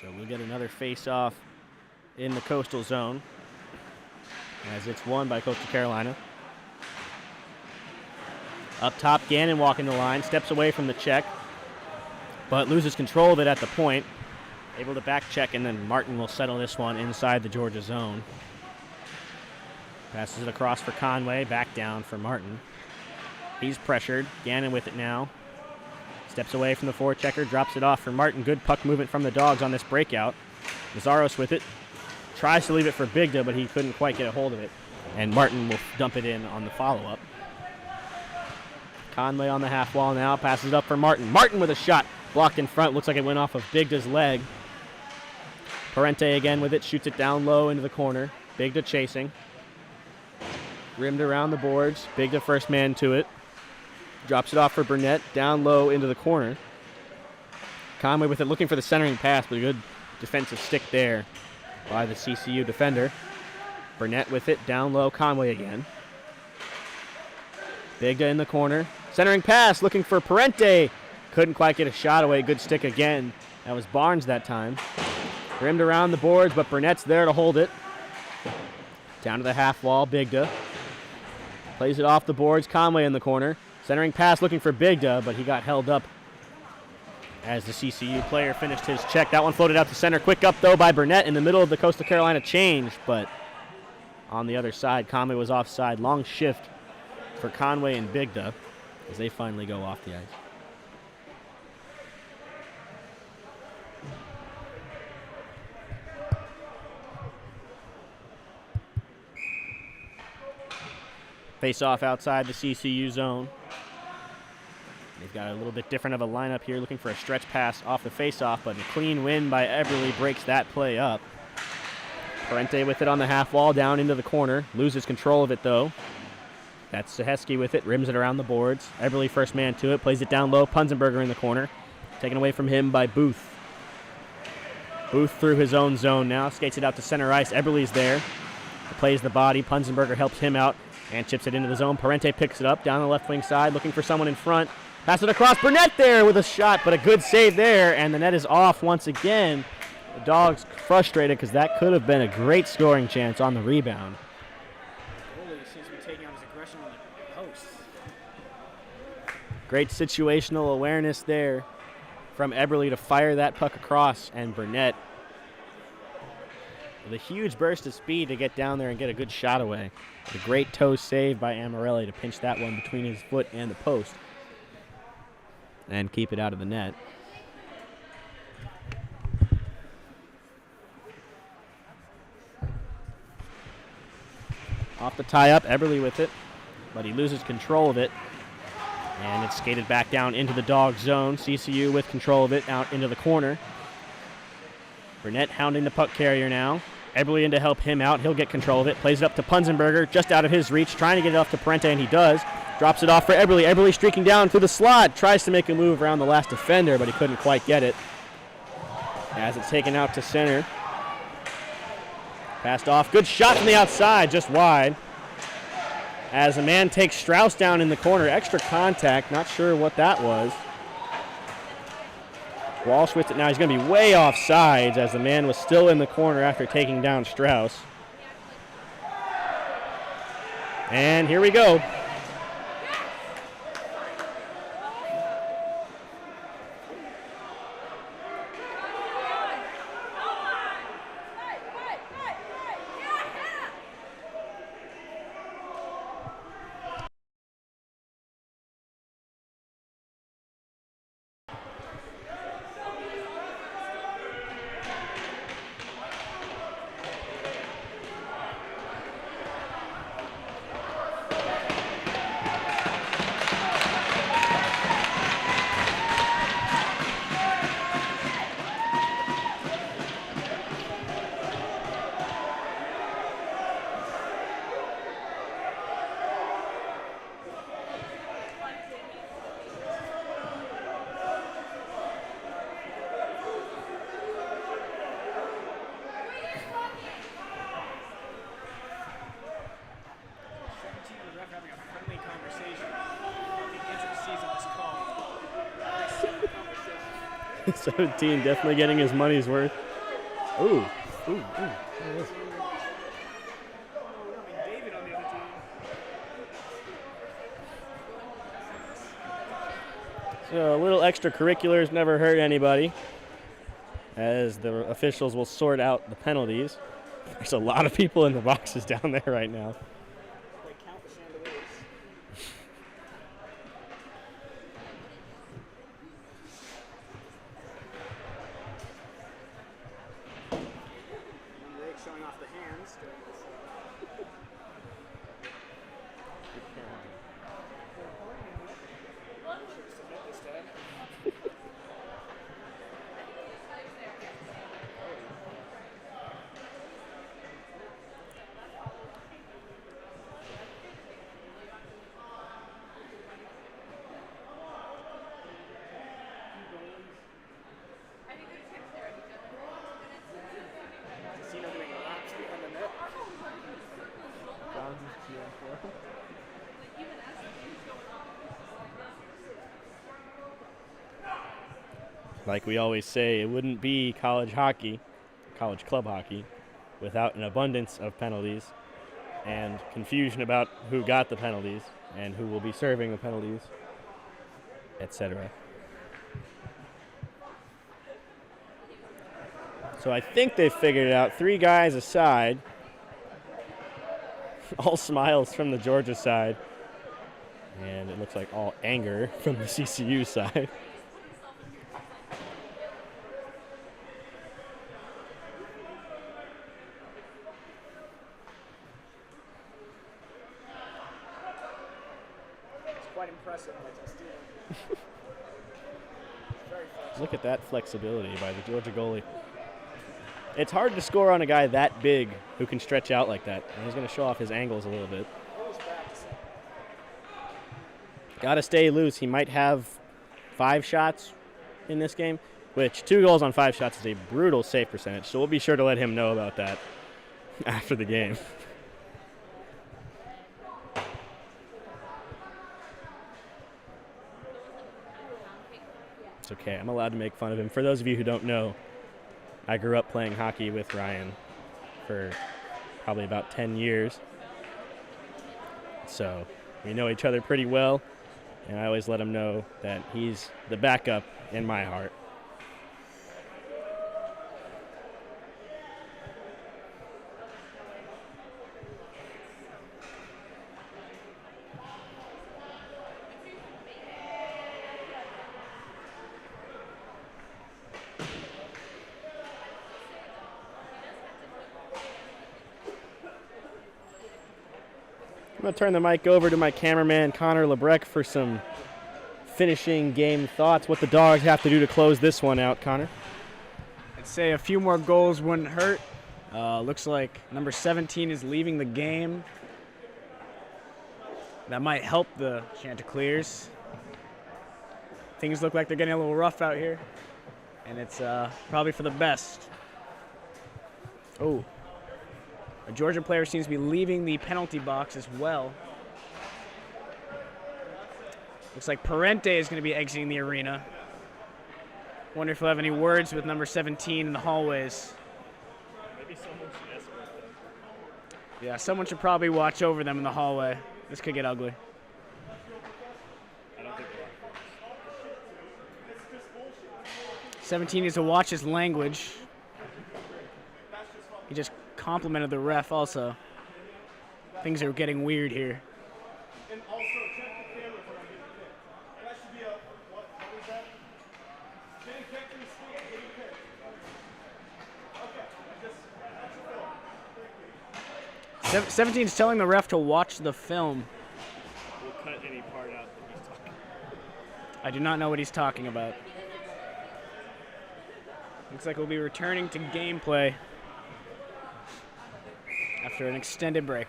So we'll get another face-off in the Coastal zone as it's won by Coastal Carolina. Up top, Gannon walking the line, steps away from the check, but loses control of it at the point. Able to back check, and then Martin will settle this one inside the Georgia zone. Passes it across for Conway, back down for Martin. He's pressured. Gannon with it now. Steps away from the forechecker, drops it off for Martin. Good puck movement from the Dogs on this breakout. Mazzaros with it. Tries to leave it for Bigda, but he couldn't quite get a hold of it. And Martin will dump it in on the follow-up. Conway on the half wall now, passes it up for Martin. Martin with a shot, blocked in front. Looks like it went off of Bigda's leg. Parente again with it, shoots it down low into the corner. Bigda chasing. Rimmed around the boards. Bigda first man to it. Drops it off for Burnett, down low into the corner. Conway with it, looking for the centering pass, but a good defensive stick there by the CCU defender. Burnett with it, down low, Conway again. Bigda in the corner. Centering pass, looking for Parente. Couldn't quite get a shot away. Good stick again. That was Barnes that time. Rimmed around the boards, but Burnett's there to hold it. Down to the half wall, Bigda. Plays it off the boards, Conway in the corner. Centering pass looking for Bigda, but he got held up as the CCU player finished his check. That one floated out to center. Quick up, though, by Burnett in the middle of the Coastal Carolina change, but on the other side, Conway was offside. Long shift for Conway and Bigda as they finally go off the ice. Face off outside the CCU zone. They've got a little bit different of a lineup here, looking for a stretch pass off the face-off, but a clean win by Eberle breaks that play up. Parente with it on the half wall, down into the corner. Loses control of it, though. That's Sahesky with it, rims it around the boards. Eberle first man to it, plays it down low. Punzenberger in the corner. Taken away from him by Booth. Booth through his own zone now, skates it out to center ice. Eberle's there. Plays the body. Punzenberger helps him out and chips it into the zone. Parente picks it up down the left wing side, looking for someone in front. Pass it across. Burnett there with a shot, but a good save there, and the net is off once again. The Dogs frustrated because that could have been a great scoring chance on the rebound. Goalie seems to be taking out his aggression on the post. Great situational awareness there from Eberle to fire that puck across, and Burnett with a huge burst of speed to get down there and get a good shot away. A great toe save by Amarelli to pinch that one between his foot and the post and keep it out of the net. Off the tie-up, Eberle with it, but he loses control of it. And it's skated back down into the dog zone. CCU with control of it out into the corner. Burnett hounding the puck carrier now. Eberle in to help him out. He'll get control of it. Plays it up to Punzenberger, just out of his reach, trying to get it off to Parente, and he does. Drops it off for Eberle. Eberle streaking down through the slot. Tries to make a move around the last defender, but he couldn't quite get it. As it's taken out to center. Passed off. Good shot from the outside, just wide. As a man takes Strauss down in the corner. Extra contact. Not sure what that was. Walsh with it now. He's going to be way off sides as the man was still in the corner after taking down Strauss. And here we go. Having a friendly conversation about the end of the season is called. 17 definitely getting his money's worth. Ooh. David on the other team. So a little extracurriculars never hurt anybody, as the officials will sort out the penalties. There's a lot of people in the boxes down there right now. They count the chandeliers. Rick showing off the hands during this. Should submit this, Dad. Casino doing laps behind the net. Like we always say, it wouldn't be college hockey, college club hockey, without an abundance of penalties and confusion about who got the penalties and who will be serving the penalties, etc. So I think they've figured it out. 3 guys aside. All smiles from the Georgia side. And it looks like all anger from the CCU side. It's quite impressive by Justine. Very flexible. Look at that flexibility by the Georgia goalie. It's hard to score on a guy that big who can stretch out like that. And he's going to show off his angles a little bit. Always practicing. Got to stay loose. He might have 5 shots in this game, which 2 goals on 5 shots is a brutal save percentage. So we'll be sure to let him know about that after the game. It's okay. I'm allowed to make fun of him. For those of you who don't know, I grew up playing hockey with Ryan for probably about 10 years. So we know each other pretty well, and I always let him know that he's the backup in my heart. I'm going to turn the mic over to my cameraman, Connor Lebrecq, for some finishing game thoughts. What the Dogs have to do to close this one out, Connor. I'd say a few more goals wouldn't hurt. Looks like number 17 is leaving the game. That might help the Chanticleers. Things look like they're getting a little rough out here, and it's probably for the best. Oh, a Georgia player seems to be leaving the penalty box as well. Looks like Parente is going to be exiting the arena. Wonder if we'll have any words with number 17 in the hallways. Maybe someone should escort them. Yeah, someone should probably watch over them in the hallway. This could get ugly. I don't think they'll. 17 needs to watch his language. He just complimented the ref also. Things are getting weird here. And also check the camera for me. That should be a, what was that? Getting kept in the school, getting kept. Okay, that's your film. 17 is telling the ref to watch the film. We'll cut any part out that he's talking. I do not know what he's talking about. Looks like we'll be returning to gameplay after an extended break.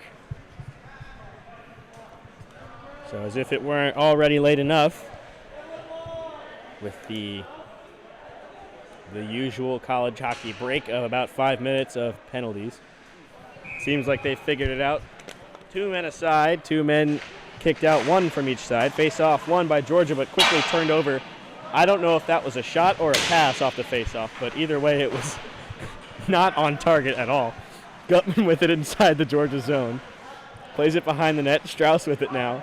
So as if it weren't already late enough, with the usual college hockey break of about 5 minutes of penalties. Seems like they figured it out. 2 men aside, 2 men kicked out, 1 from each side. Face off, won by Georgia, but quickly turned over. I don't know if that was a shot or a pass off the face-off, but either way, it was not on target at all. Gutman with it inside the Georgia zone. Plays it behind the net. Strauss with it now.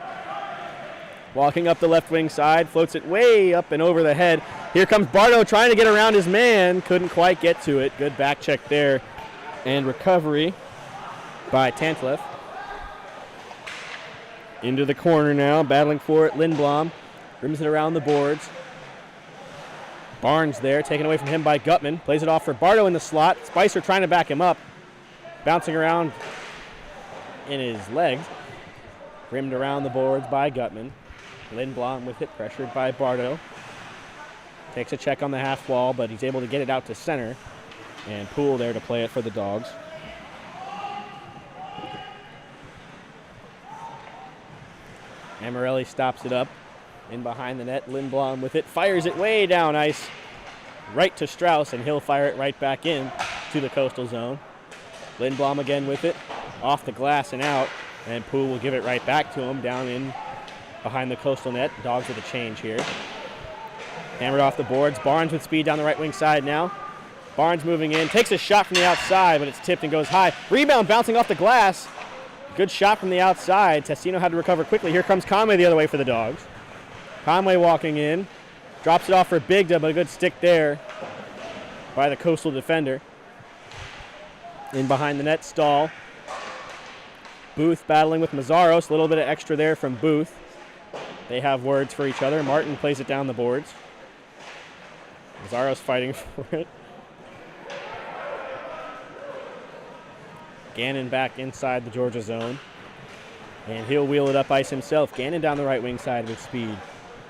Walking up the left wing side, floats it way up and over the head. Here comes Bardo trying to get around his man. Couldn't quite get to it. Good back check there. And recovery by Tantleff. Into the corner now, battling for it. Lindblom rims it around the boards. Barnes there, taken away from him by Gutman. Plays it off for Bardo in the slot. Spicer trying to back him up. Bouncing around in his legs. Rimmed around the boards by Gutman. Lindblom with it, pressured by Bardo. Takes a check on the half wall, but he's able to get it out to center. And Poole there to play it for the Dogs. Amarelli stops it up. In behind the net, Lindblom with it. Fires it way down ice. Right to Strauss, and he'll fire it right back in to the Coastal zone. Lindblom again with it. Off the glass and out. And Poole will give it right back to him down in behind the Coastal net. Dogs with a change here. Hammered off the boards. Barnes with speed down the right wing side now. Barnes moving in. Takes a shot from the outside, but it's tipped and goes high. Rebound bouncing off the glass. Good shot from the outside. Testino had to recover quickly. Here comes Conway the other way for the Dogs. Conway walking in. Drops it off for Bigda, but a good stick there by the Coastal defender. In behind the net, Stahl. Booth battling with Mazzaros. A little bit of extra there from Booth. They have words for each other. Martin plays it down the boards. Mazzaros fighting for it. Gannon back inside the Georgia zone. And he'll wheel it up ice himself. Gannon down the right wing side with speed.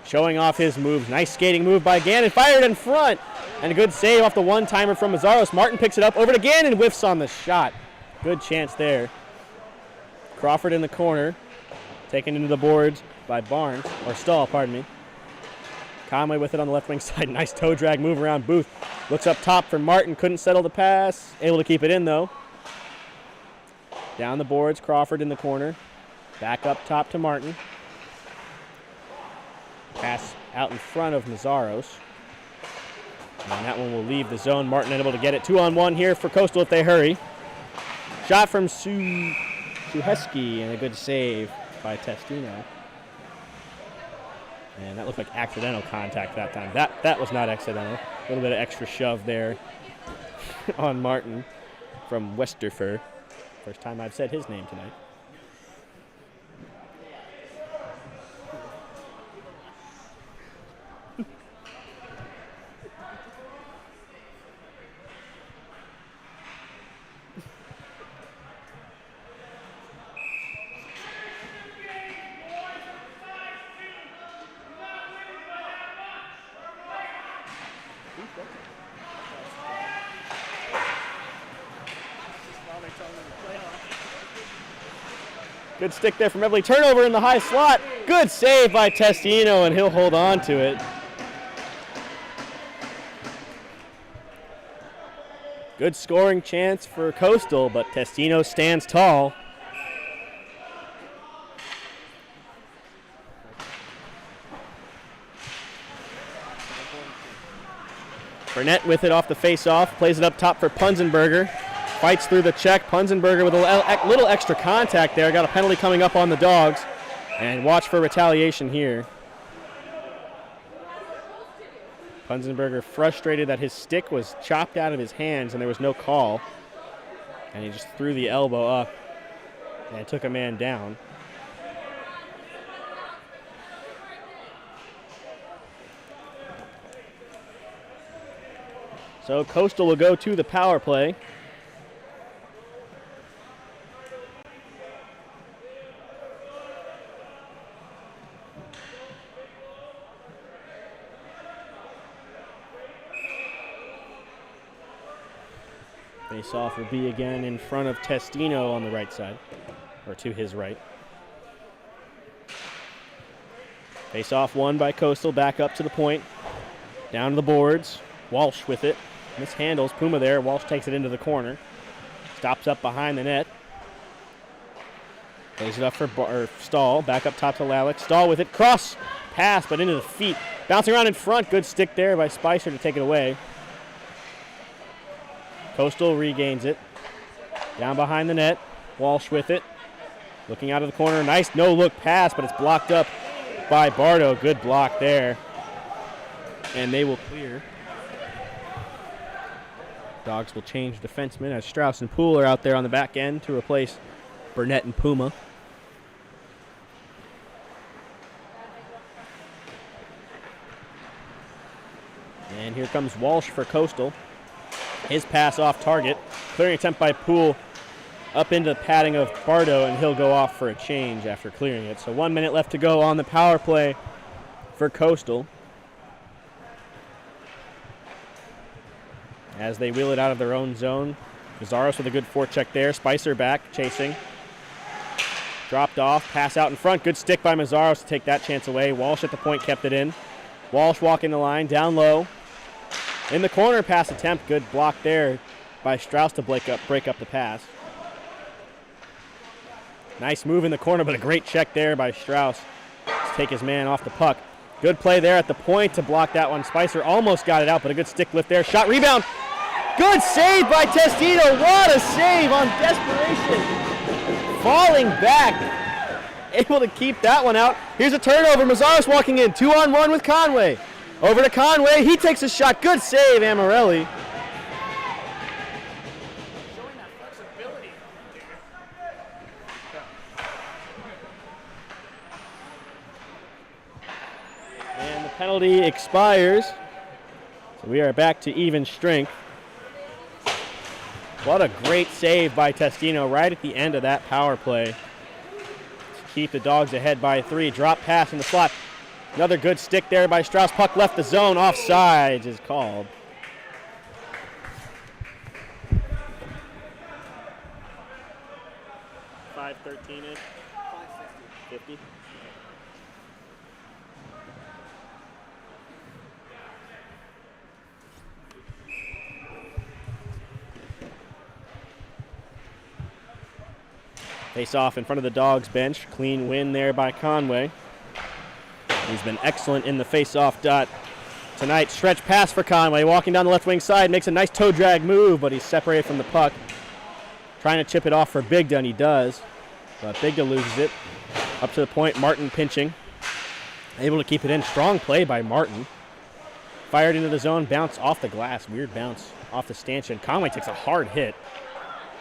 Showing off his moves. Nice skating move by Gannon. Fired in front. And a good save off the one-timer from Mazzaros. Martin picks it up over to Gannon. Whiffs on the shot. Good chance there. Crawford in the corner. Taken into the boards by Barnes. Or Stahl, pardon me. Conway with it on the left wing side. Nice toe drag move around Booth. Looks up top for Martin. Couldn't settle the pass. Able to keep it in, though. Down the boards. Crawford in the corner. Back up top to Martin. Pass out in front of Mazzaros. And that one will leave the zone. Martin able to get it 2-on-1 here for Coastal if they hurry. Shot from Suheski and a good save by Testino. And that looked like accidental contact that time. That was not accidental. A little bit of extra shove there on Martin from Westerfer. First time I've said his name tonight. Good stick there from Everly. Turnover in the high slot. Good save by Testino, and he'll hold on to it. Good scoring chance for Coastal, but Testino stands tall. Burnett with it off the face-off, plays it up top for Punzenberger. Fights through the check. Punzenberger with a little extra contact there. Got a penalty coming up on the Dogs. And watch for retaliation here. Punzenberger frustrated that his stick was chopped out of his hands and there was no call. And he just threw the elbow up and took a man down. So Coastal will go to the power play. Face-off will be again in front of Testino on the right side, or to his right. Face-off won by Coastal, back up to the point. Down to the boards. Walsh with it. Mishandles Puma there. Walsh takes it into the corner. Stops up behind the net. Plays it up for Stahl. Back up top to Lalick. Stahl with it. Cross pass, but into the feet. Bouncing around in front. Good stick there by Spicer to take it away. Coastal regains it. Down behind the net. Walsh with it. Looking out of the corner. Nice no-look pass, but it's blocked up by Bardo. Good block there. And they will clear. Dogs will change defensemen as Strauss and Poole are out there on the back end to replace Burnett and Puma. And here comes Walsh for Coastal. His pass off target. Clearing attempt by Poole up into the padding of Bardo, and he'll go off for a change after clearing it. So 1 minute left to go on the power play for Coastal. As they wheel it out of their own zone. Mazaros with a good forecheck there. Spicer back, chasing. Dropped off, pass out in front. Good stick by Mazaros to take that chance away. Walsh at the point kept it in. Walsh walking the line, down low. In the corner, pass attempt. Good block there by Strauss to break up the pass. Nice move in the corner, but a great check there by Strauss to take his man off the puck. Good play there at the point to block that one. Spicer almost got it out, but a good stick lift there. Shot, rebound. Good save by Testino. What a save on desperation. Falling back. Able to keep that one out. Here's a turnover. Mazaros walking in. 2-on-1 with Conway. Over to Conway. He takes a shot. Good save, Amarelli. Showing that flexibility. And the penalty expires. So we are back to even strength. What a great save by Testino right at the end of that power play to keep the Dogs ahead by 3. Drop pass in the slot. Another good stick there by Strauss. Puck left the zone. Offsides is called. $5.13 ish. 50. Face off in front of the Dogs bench. Clean win there by Conway. He's been excellent in the face-off dot tonight. Stretch pass for Conway. Walking down the left wing side. Makes a nice toe drag move, but he's separated from the puck. Trying to chip it off for Bigda, and he does. But Bigda loses it. Up to the point, Martin pinching. Able to keep it in. Strong play by Martin. Fired into the zone. Bounce off the glass. Weird bounce off the stanchion. Conway takes a hard hit.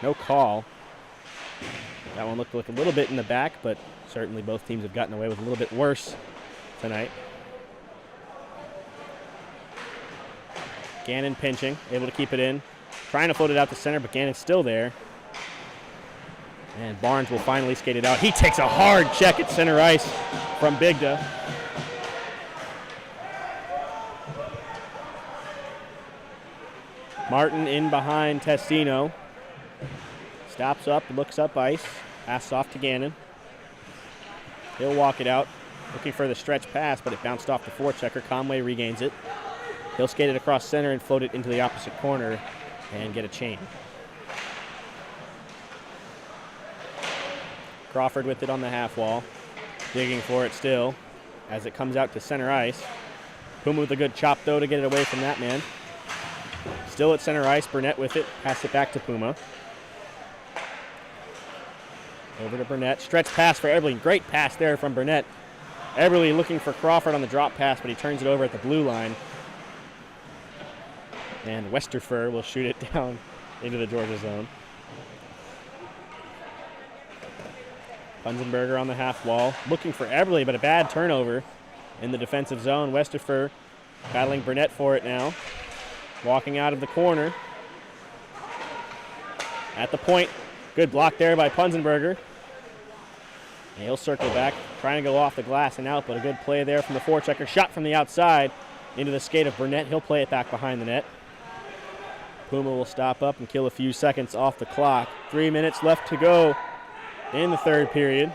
No call. That one looked like a little bit in the back, but certainly both teams have gotten away with a little bit worse tonight. Gannon pinching, able to keep it in. Trying to float it out to center, but Gannon's still there. And Barnes will finally skate it out. He takes a hard check at center ice from Bigda. Martin in behind Testino. Stops up, looks up ice. Passes off to Gannon. He'll walk it out. Looking for the stretch pass, but it bounced off the forechecker. Conway regains it. He'll skate it across center and float it into the opposite corner and get a chain. Crawford with it on the half wall. Digging for it still as it comes out to center ice. Puma with a good chop, though, to get it away from that man. Still at center ice. Burnett with it. Pass it back to Puma. Over to Burnett. Stretch pass for Eberly. Great pass there from Burnett. Eberly looking for Crawford on the drop pass, but he turns it over at the blue line. And Westerfer will shoot it down into the Georgia zone. Punzenberger on the half wall. Looking for Eberly, but a bad turnover in the defensive zone. Westerfer battling Burnett for it now. Walking out of the corner. At the point. Good block there by Punzenberger. And he'll circle back, trying to go off the glass and out, but a good play there from the forechecker. Shot from the outside into the skate of Burnett. He'll play it back behind the net. Puma will stop up and kill a few seconds off the clock. 3 minutes left to go in the third period.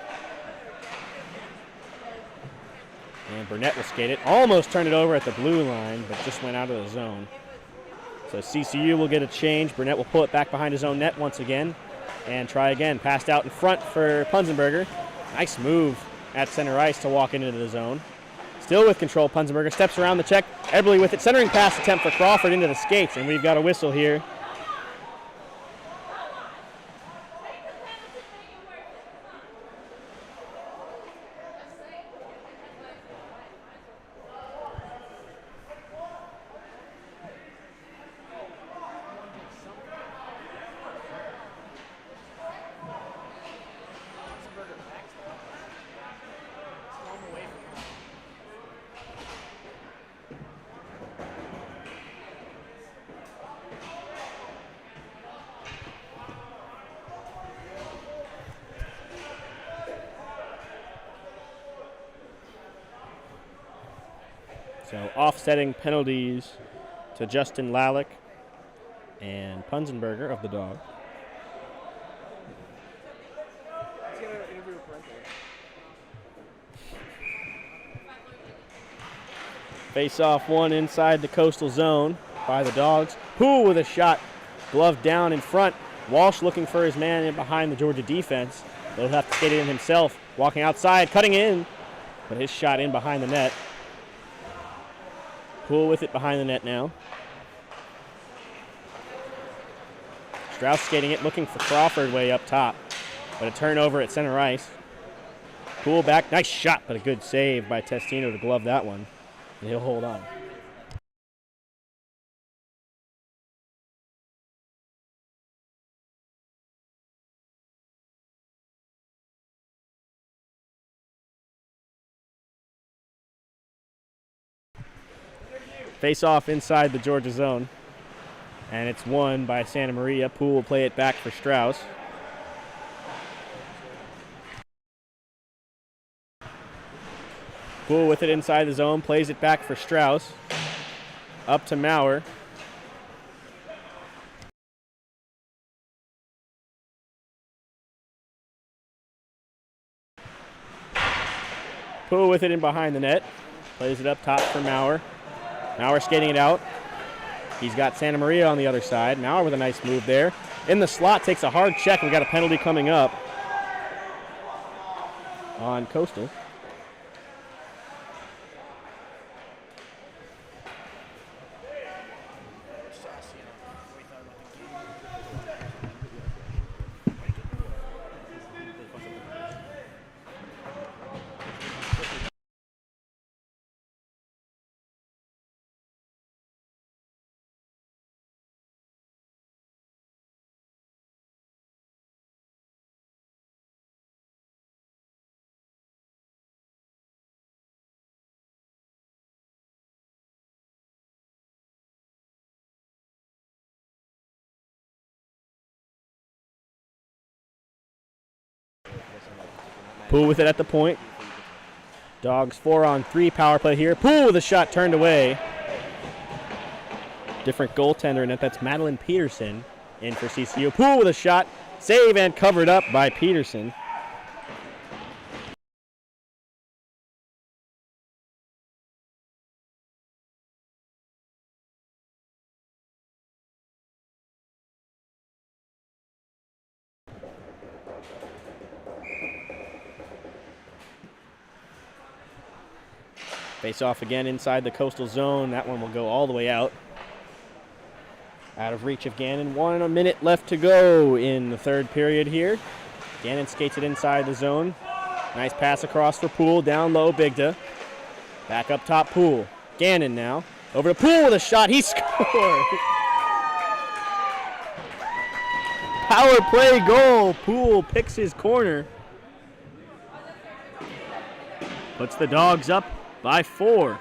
And Burnett will skate it. Almost turned it over at the blue line, but just went out of the zone. So CCU will get a change. Burnett will pull it back behind his own net once again and try again. Passed out in front for Punzenberger. Nice move at center ice to walk into the zone. Still with control, Punzenberger steps around the check. Eberly with it. Centering pass attempt for Crawford into the skates, and we've got a whistle here. So offsetting penalties to Justin Lalick and Punzenberger of the Dog. Face off one inside the Coastal zone by the Dogs. Poole with a shot, glove down in front. Walsh looking for his man in behind the Georgia defense. They'll have to skate it in himself. Walking outside, cutting in, but his shot in behind the net. Poole with it behind the net now. Strauss skating it, looking for Crawford way up top, but a turnover at center ice. Poole back, nice shot, but a good save by Testino to glove that one, and he'll hold on. Face off inside the Georgia zone, and it's won by Santa Maria. Poole will play it back for Strauss. Poole with it inside the zone, plays it back for Strauss. Up to Maurer. Poole with it in behind the net, plays it up top for Maurer. Maurer skating it out. He's got Santa Maria on the other side. Maurer with a nice move there. In the slot, takes a hard check. We've got a penalty coming up on Coastal. Poole with it at the point. Dogs 4-on-3 power play here. Poole with a shot turned away. different goaltender, and that's Madeline Peterson in for CCU. Poole with a shot. Save and covered up by Peterson. Face off again inside the Coastal zone. That one will go all the way out. Out of reach of Gannon. 1 minute left to go in the third period here. Gannon skates it inside the zone. Nice pass across for Poole. Down low, Bigda. Back up top, Poole. Gannon now. Over to Poole with a shot. He scored! Power play goal. Poole picks his corner. Puts the Dogs up by 4.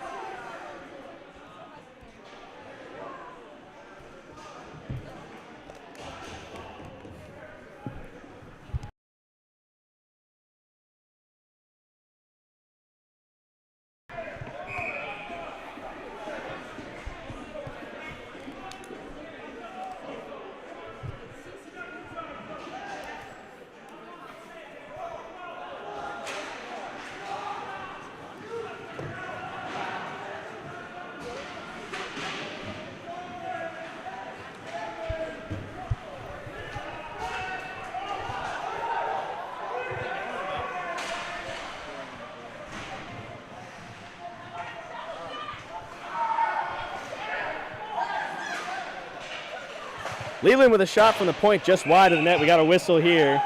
Leland with a shot from the point just wide of the net. We got a whistle here.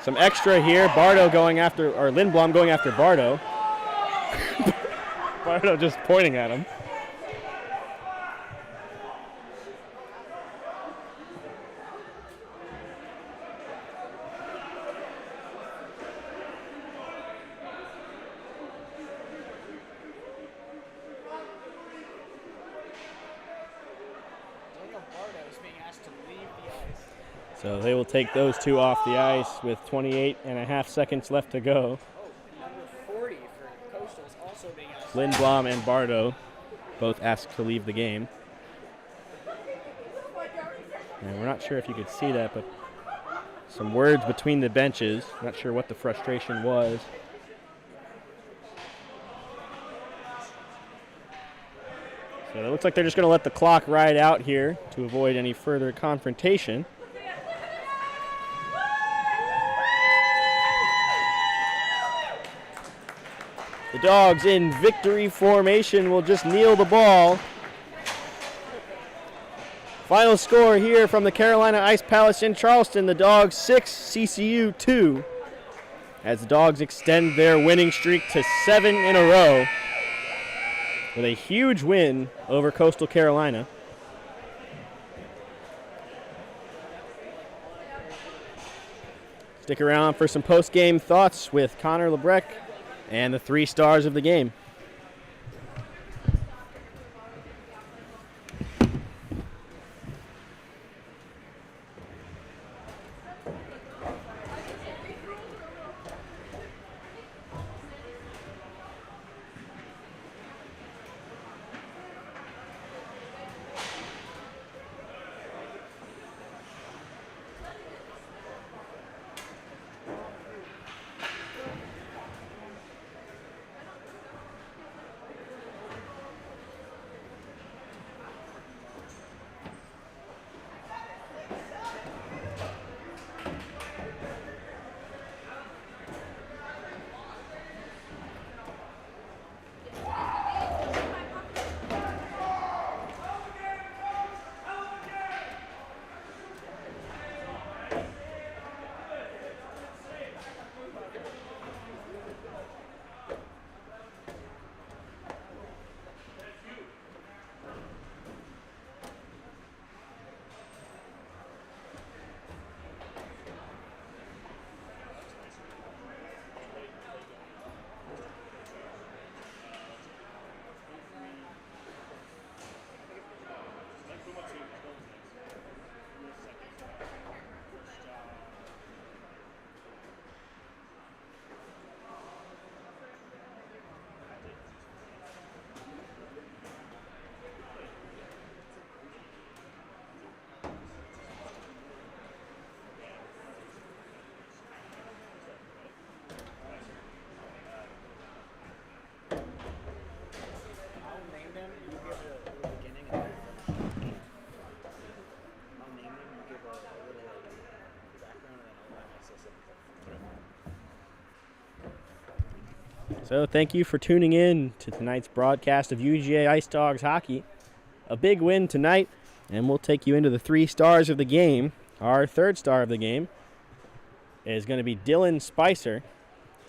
Some extra here. Bardo going after, or Lindblom going after Bardo. Bardo just pointing at him. So they will take those two off the ice with 28.5 seconds left to go. Number 40 for Coastal is also being asked. Lindblom and Bardo both asked to leave the game. And we're not sure if you could see that, but some words between the benches. Not sure what the frustration was. So it looks like they're just going to let the clock ride out here to avoid any further confrontation. The Dogs in victory formation will just kneel the ball. Final score here from the Carolina Ice Palace in Charleston. The Dogs 6, CCU 2. As the Dogs extend their winning streak to 7 in a row with a huge win over Coastal Carolina. Stick around for some post-game thoughts with Connor Lebrecq and the 3 stars of the game. So thank you for tuning in to tonight's broadcast of UGA Ice Dawgs hockey. A big win tonight, and we'll take you into the 3 stars of the game. Our 3rd star of the game is going to be Dylan Spicer.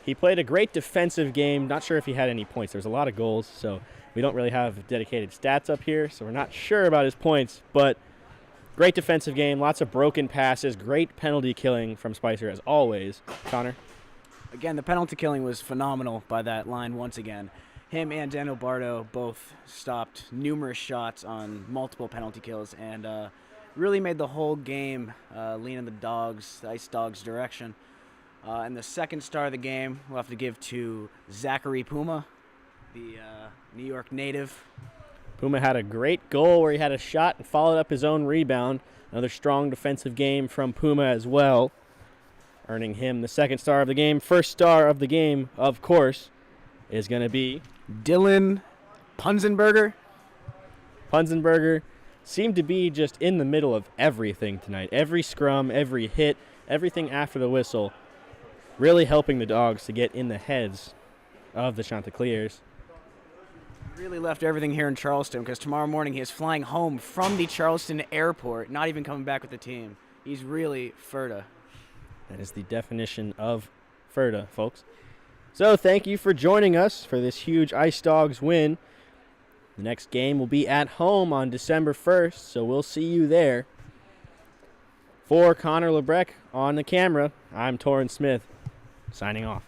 He played a great defensive game. Not sure if he had any points. There's a lot of goals, so we don't really have dedicated stats up here, so we're not sure about his points, but great defensive game, lots of broken passes, great penalty killing from Spicer as always. Connor? Again, the penalty killing was phenomenal by that line once again. Him and Daniel Bardo both stopped numerous shots on multiple penalty kills and really made the whole game lean in the Ice Dawgs' direction. And the 2nd star of the game, we'll have to give to Zachary Puma, the New York native. Puma had a great goal where he had a shot and followed up his own rebound. Another strong defensive game from Puma as well, earning him the 2nd star of the game. 1st star of the game, of course, is going to be Dylan Punzenberger. Punzenberger. Seemed to be just in the middle of everything tonight. Every scrum, every hit, everything after the whistle, really helping the Dogs to get in the heads of the Chanticleers. Really left everything here in Charleston because tomorrow morning he is flying home from the Charleston airport, not even coming back with the team. He's really Ferda. That is the definition of Ferda, folks. So thank you for joining us for this huge Ice Dawgs win. The next game will be at home on December 1st, so we'll see you there. For Connor Lebrecq on the camera, I'm Torrin Smith, signing off.